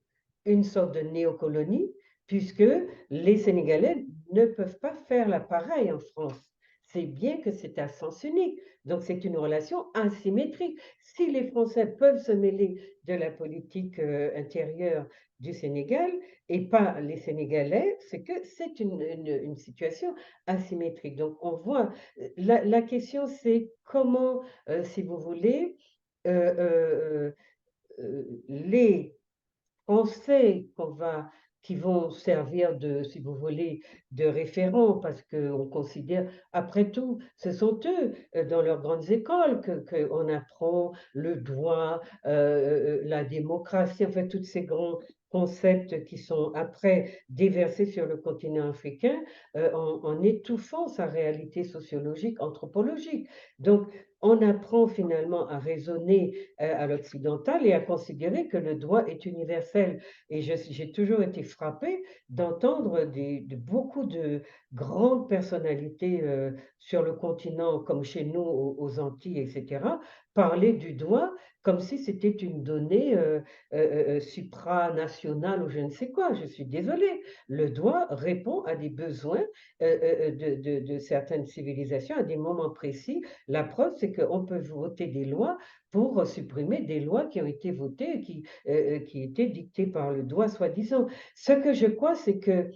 A: une sorte de néocolonie, puisque les Sénégalais ne peuvent pas faire la pareille en France. C'est bien que c'est à sens unique, donc c'est une relation asymétrique. Si les Français peuvent se mêler de la politique intérieure du Sénégal et pas les Sénégalais, c'est que c'est une situation asymétrique. Donc on voit, la question c'est comment, si vous voulez, euh, les Français qui vont servir de, si vous voulez, de référents, parce qu'on considère, après tout, ce sont eux, dans leurs grandes écoles, qu'on apprend le droit, la démocratie, en fait, tous ces grands concepts qui sont après déversés sur le continent africain, en étouffant sa réalité sociologique, anthropologique. Donc, on apprend finalement à raisonner à l'occidental et à considérer que le droit est universel. Et j'ai toujours été frappée d'entendre de beaucoup de grandes personnalités sur le continent, comme chez nous, aux Antilles, etc., parler du droit comme si c'était une donnée supranationale ou je ne sais quoi. Je suis désolée. Le droit répond à des besoins de certaines civilisations à des moments précis. La preuve, c'est qu'on peut voter des lois pour supprimer des lois qui ont été votées, qui étaient dictées par le droit, soi-disant. Ce que je crois, c'est que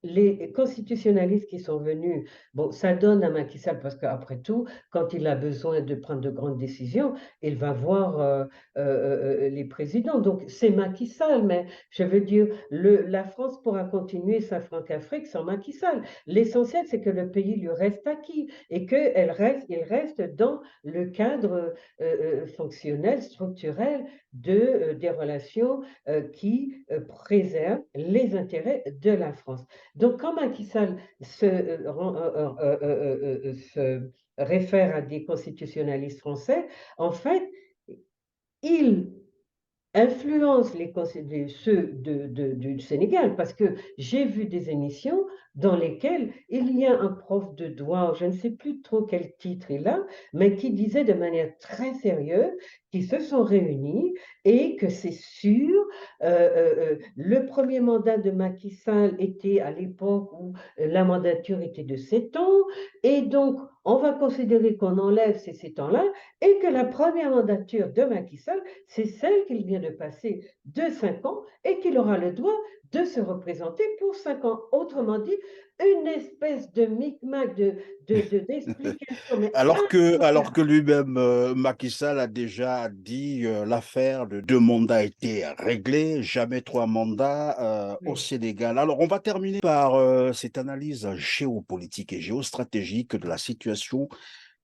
A: les constitutionnalistes qui sont venus, bon, ça donne à Macky Sall parce qu'après tout, quand il a besoin de prendre de grandes décisions, il va voir les présidents. Donc, c'est Macky Sall, mais je veux dire, la France pourra continuer sa Franc-Afrique sans Macky Sall. L'essentiel, c'est que le pays lui reste acquis et il reste dans le cadre fonctionnel, structurel des relations qui préservent les intérêts de la France. Donc, quand Macky Sall se réfère à des constitutionnalistes français, en fait, il influence ceux du Sénégal, parce que j'ai vu des émissions dans lesquelles il y a un prof de droit, je ne sais plus trop quel titre il a, mais qui disait de manière très sérieuse qu'ils se sont réunis et que c'est sûr, le premier mandat de Macky Sall était à l'époque où la mandature était de 7 ans, et donc on va considérer qu'on enlève ces 7 ans-là, et que la première mandature de Macky Sall, c'est celle qu'il vient de passer de 5 ans et qu'il aura le droit de se représenter pour 5 ans. Autrement dit, une espèce de micmac d'explication, mais
B: Alors que lui-même, Macky Sall a déjà dit l'affaire de 2 mandats était réglée, jamais 3 mandats au
A: oui.
B: Sénégal. Alors, on va terminer par cette analyse géopolitique et géostratégique de la situation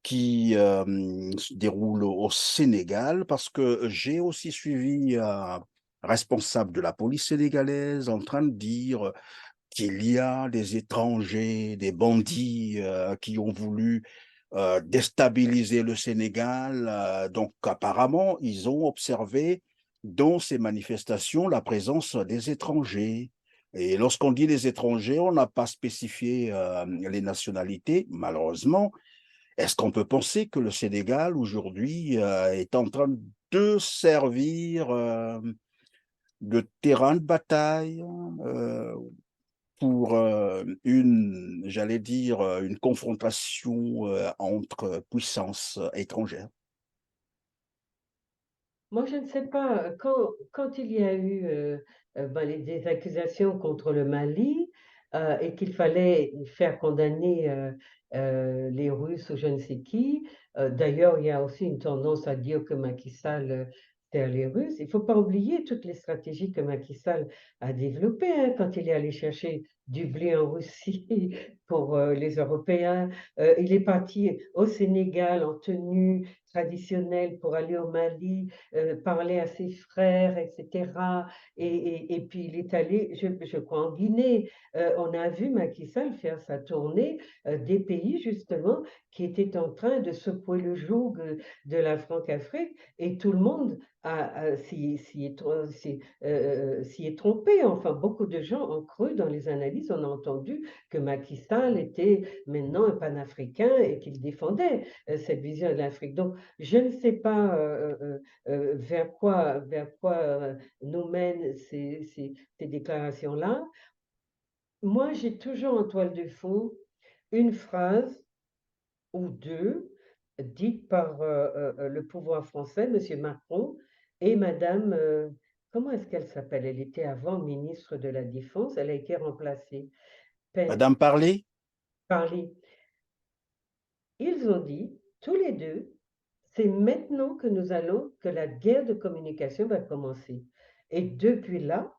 B: qui se déroule au Sénégal, parce que j'ai aussi suivi un responsable de la police sénégalaise en train de dire qu'il y a des étrangers, des bandits qui ont voulu déstabiliser le Sénégal. Donc apparemment, ils ont observé dans ces manifestations la présence des étrangers. Et lorsqu'on dit les étrangers, on n'a pas spécifié les nationalités, malheureusement. Est-ce qu'on peut penser que le Sénégal aujourd'hui est en train de servir de terrain de bataille pour j'allais dire, une confrontation entre puissances étrangères?
A: Moi, je ne sais pas, quand il y a eu ben, des accusations contre le Mali et qu'il fallait faire condamner les Russes ou je ne sais qui, d'ailleurs, il y a aussi une tendance à dire que Macky Sall sert les Russes. Il ne faut pas oublier toutes les stratégies que Macky Sall a développées hein, quand il est allé chercher du blé en Russie pour les Européens. Il est parti au Sénégal en tenue traditionnel pour aller au Mali, parler à ses frères, etc. Et puis il est allé, je crois, en Guinée. On a vu Macky Sall faire sa tournée des pays, justement, qui étaient en train de secouer le joug de la Franc-Afrique, et tout le monde s'y est trompé. Enfin, beaucoup de gens ont cru dans les analyses, on a entendu que Macky Sall était maintenant un panafricain et qu'il défendait cette vision de l'Afrique. Donc, je ne sais pas vers quoi nous mènent ces déclarations-là. Moi, j'ai toujours en toile de fond une phrase ou deux dites par le pouvoir français, M. Macron, et Madame, comment est-ce qu'elle s'appelle? Elle était avant ministre de la Défense, elle a été remplacée.
B: Madame Parlé?
A: Parly. Ils ont dit, tous les deux, c'est maintenant que la guerre de communication va commencer. Et depuis là,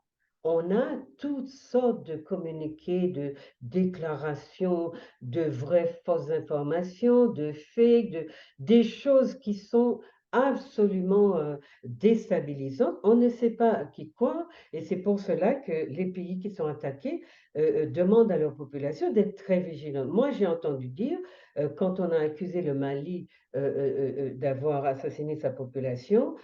A: on a toutes sortes de communiqués, de déclarations, de vraies fausses informations, de fake, des choses qui sont absolument déstabilisantes. On ne sait pas qui croire, et c'est pour cela que les pays qui sont attaqués demandent à leur population d'être très vigilants. Moi, j'ai entendu dire, quand on a accusé le Mali d'avoir assassiné sa population,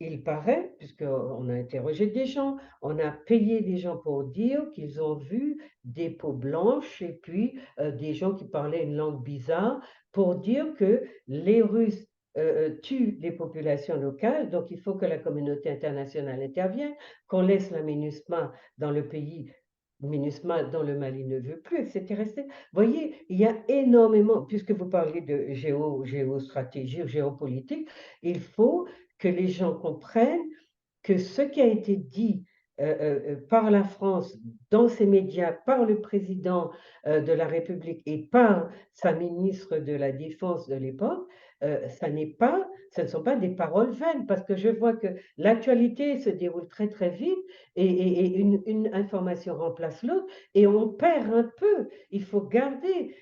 A: il paraît, puisqu'on a interrogé des gens, on a payé des gens pour dire qu'ils ont vu des peaux blanches et puis des gens qui parlaient une langue bizarre pour dire que les Russes tuent les populations locales, donc il faut que la communauté internationale intervienne, qu'on laisse la MINUSMA dans le pays, MINUSMA dont le Mali ne veut plus, etc. Vous voyez, il y a énormément, puisque vous parlez de géostratégie ou géopolitique, il faut que les gens comprennent que ce qui a été dit par la France dans ses médias, par le président de la République et par sa ministre de la Défense de l'époque, ce ne sont pas des paroles vaines, parce que je vois que l'actualité se déroule très très vite et une information remplace l'autre et on perd un peu. Il faut garder,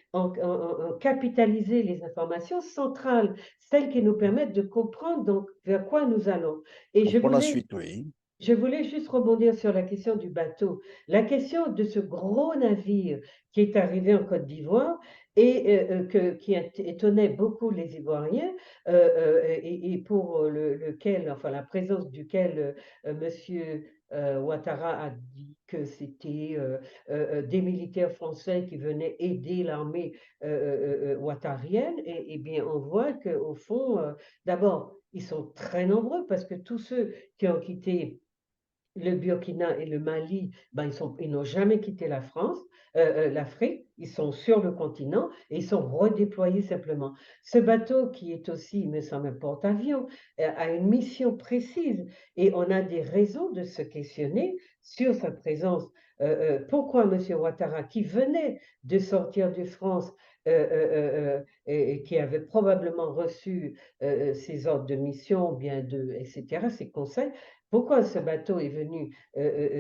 A: capitaliser les informations centrales, celles qui nous permettent de comprendre donc vers quoi nous allons. Et
B: Comprends la suite, oui.
A: je voulais juste rebondir sur la question du bateau. La question de ce gros navire qui est arrivé en Côte d'Ivoire et qui étonnait beaucoup les Ivoiriens et pour lequel, enfin la présence duquel Monsieur Ouattara a dit que c'était des militaires français qui venaient aider l'armée ouattarienne. Et bien, on voit qu'au fond, d'abord, ils sont très nombreux parce que tous ceux qui ont quitté le Burkina et le Mali, ben, ils n'ont jamais quitté la France, l'Afrique, ils sont sur le continent et ils sont redéployés simplement. Ce bateau, qui est aussi, il me semble, un porte-avions, a une mission précise et on a des raisons de se questionner sur sa présence. Pourquoi M. Ouattara, qui venait de sortir de France et qui avait probablement reçu ses ordres de mission, bien etc., ses conseils, pourquoi ce bateau est venu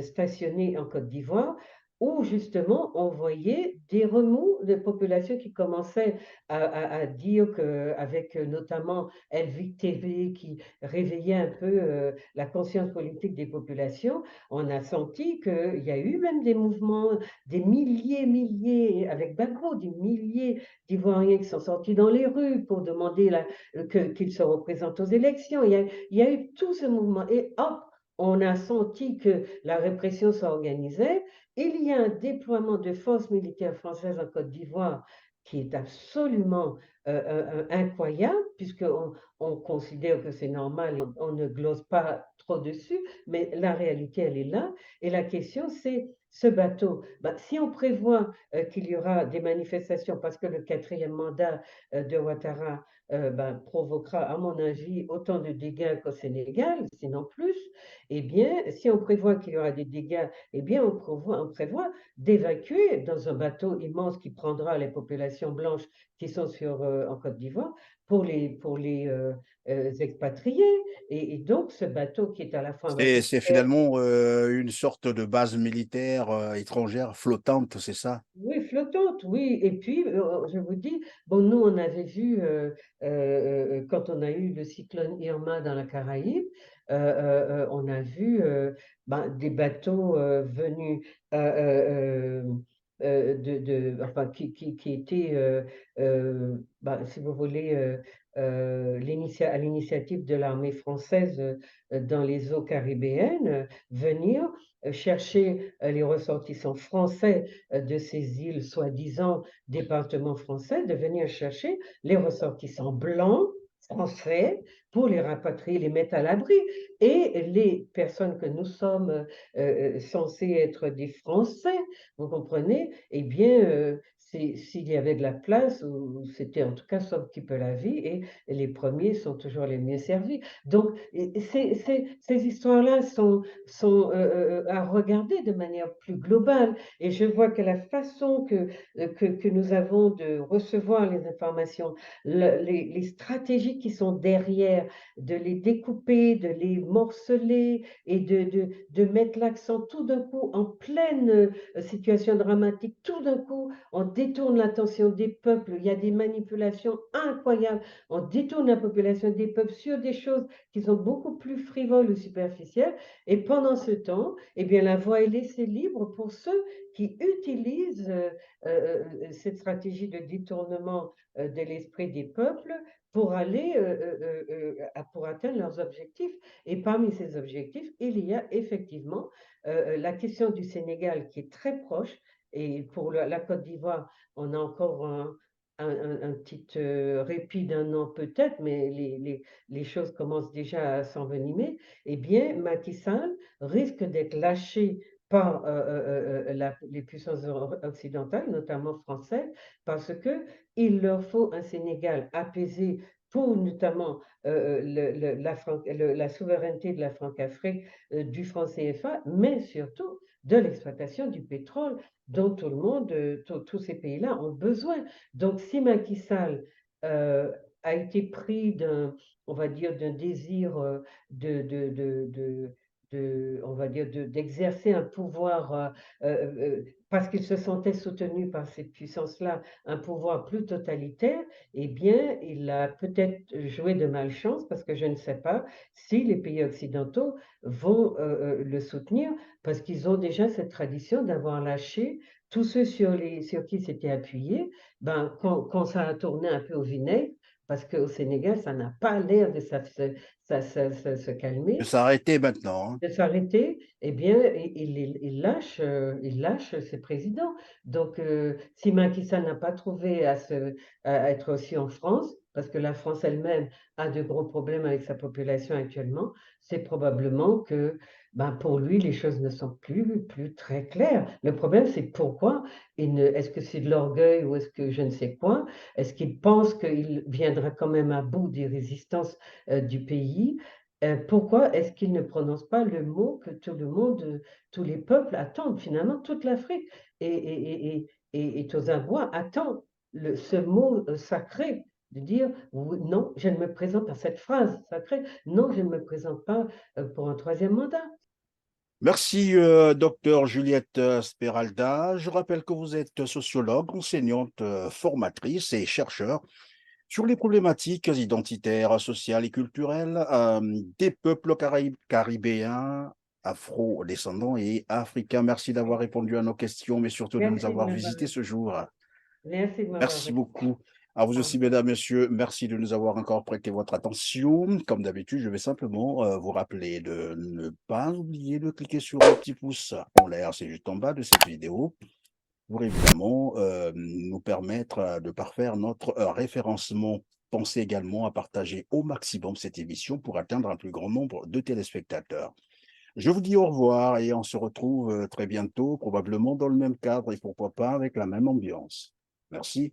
A: stationner en Côte d'Ivoire, où justement on voyait des remous de population qui commençaient à dire qu'avec notamment Elvic TV qui réveillait un peu la conscience politique des populations, on a senti qu'il y a eu même des mouvements, des milliers, avec Gbagbo, des milliers d'Ivoiriens qui sont sortis dans les rues pour demander qu'il se représente aux élections. Il y a eu tout ce mouvement et hop, on a senti que la répression s'organisait. Il y a un déploiement de forces militaires françaises en Côte d'Ivoire qui est absolument incroyable, puisqu'on considère que c'est normal, on ne glose pas trop dessus, mais la réalité, elle est là. Et la question, c'est ce bateau. Ben, si on prévoit qu'il y aura des manifestations, parce que le quatrième mandat de Ouattara ben, provoquera, à mon avis, autant de dégâts qu'au Sénégal, sinon plus, eh bien, si on prévoit qu'il y aura des dégâts, eh bien, on prévoit d'évacuer dans un bateau immense qui prendra les populations blanches qui sont en Côte d'Ivoire pour expatriés. Et donc, ce bateau qui est à la fois un bateau
B: C'est
A: de guerre.
B: finalement une sorte de base militaire étrangère flottante, c'est ça?
A: Oui, flottante, oui. Et puis, je vous dis, bon, nous, on avait vu, quand on a eu le cyclone Irma dans la Caraïbe, on a vu, ben, des bateaux, venus, enfin, qui étaient, ben, si vous voulez, à l'initiative de l'armée française, dans les eaux caribéennes, venir, chercher, les ressortissants français de ces îles soi-disant départements français, de venir chercher les ressortissants blancs français pour les rapatrier, les mettre à l'abri. Et les personnes que nous sommes censés être des Français, vous comprenez, eh bien, s'il y avait de la place, ou c'était en tout cas sauve qui peut la vie, et les premiers sont toujours les mieux servis. Donc, ces histoires-là sont à regarder de manière plus globale. Et je vois que la façon que nous avons de recevoir les informations, les stratégies qui sont derrière, de les découper, de les morceler et de mettre l'accent tout d'un coup en pleine situation dramatique, tout d'un coup, on détourne l'attention des peuples, il y a des manipulations incroyables, on détourne la population des peuples sur des choses qui sont beaucoup plus frivoles ou superficielles, et pendant ce temps, eh bien, la voie est laissée libre pour ceux qui utilisent cette stratégie de détournement de l'esprit des peuples pour aller, pour atteindre leurs objectifs. Et parmi ces objectifs, il y a effectivement la question du Sénégal qui est très proche. Et pour la Côte d'Ivoire, on a encore un petit répit d'un an peut-être, mais les choses commencent déjà à s'envenimer. Eh bien, Macky Sall risque d'être lâché par les puissances occidentales, notamment françaises, parce que il leur faut un Sénégal apaisé pour notamment la souveraineté de la Françafrique, du franc CFA, mais surtout de l'exploitation du pétrole dont tout le monde, tous ces pays-là ont besoin. Donc, si Macky Sall a été pris on va dire, d'un désir de, de, de, de, on va dire, d'exercer un pouvoir parce qu'il se sentait soutenu par ces puissances-là, un pouvoir plus totalitaire, eh bien, il a peut-être joué de malchance parce que je ne sais pas si les pays occidentaux vont le soutenir parce qu'ils ont déjà cette tradition d'avoir lâché tous ceux sur qui s'étaient appuyés, ben, quand ça a tourné un peu au vinaigre, parce qu'au Sénégal, ça n'a pas l'air de se
B: De
A: calmer,
B: s'arrêter maintenant, hein.
A: de s'arrêter, eh bien, il lâche ses présidents. Donc, si Macky Sall n'a pas trouvé à être aussi en France, parce que la France elle-même a de gros problèmes avec sa population actuellement, c'est probablement que ben, pour lui, les choses ne sont plus très claires. Le problème, c'est pourquoi est-ce que c'est de l'orgueil ou est-ce que je ne sais quoi? Est-ce qu'il pense qu'il viendra quand même à bout des résistances du pays? Pourquoi est-ce qu'il ne prononce pas le mot que tout le monde, tous les peuples attendent, finalement, toute l'Afrique et Tosawa attend ce mot sacré de dire oui, non, je ne me présente pas, cette phrase sacrée, non, je ne me présente pas pour un troisième mandat.
B: Merci, docteur Juliette Speralda. Je rappelle que vous êtes sociologue, enseignante, formatrice et chercheur sur les problématiques identitaires, sociales et culturelles des peuples caribéens, afro-descendants et africains. Merci d'avoir répondu à nos questions, mais surtout de nous
A: Merci de
B: avoir
A: m'avoir,
B: visités ce jour.
A: merci de m'avoir
B: Merci
A: répondu.
B: beaucoup. À vous
A: Au
B: aussi,
A: revoir.
B: mesdames, messieurs, merci de nous avoir encore prêté votre attention. Comme d'habitude, je vais simplement vous rappeler de ne pas oublier de cliquer sur le petit pouce en l'air, c'est juste en bas de cette vidéo, pour évidemment nous permettre de parfaire notre référencement. Pensez également à partager au maximum cette émission pour atteindre un plus grand nombre de téléspectateurs. Je vous dis au revoir et on se retrouve très bientôt, probablement dans le même cadre et pourquoi pas avec la même ambiance. Merci.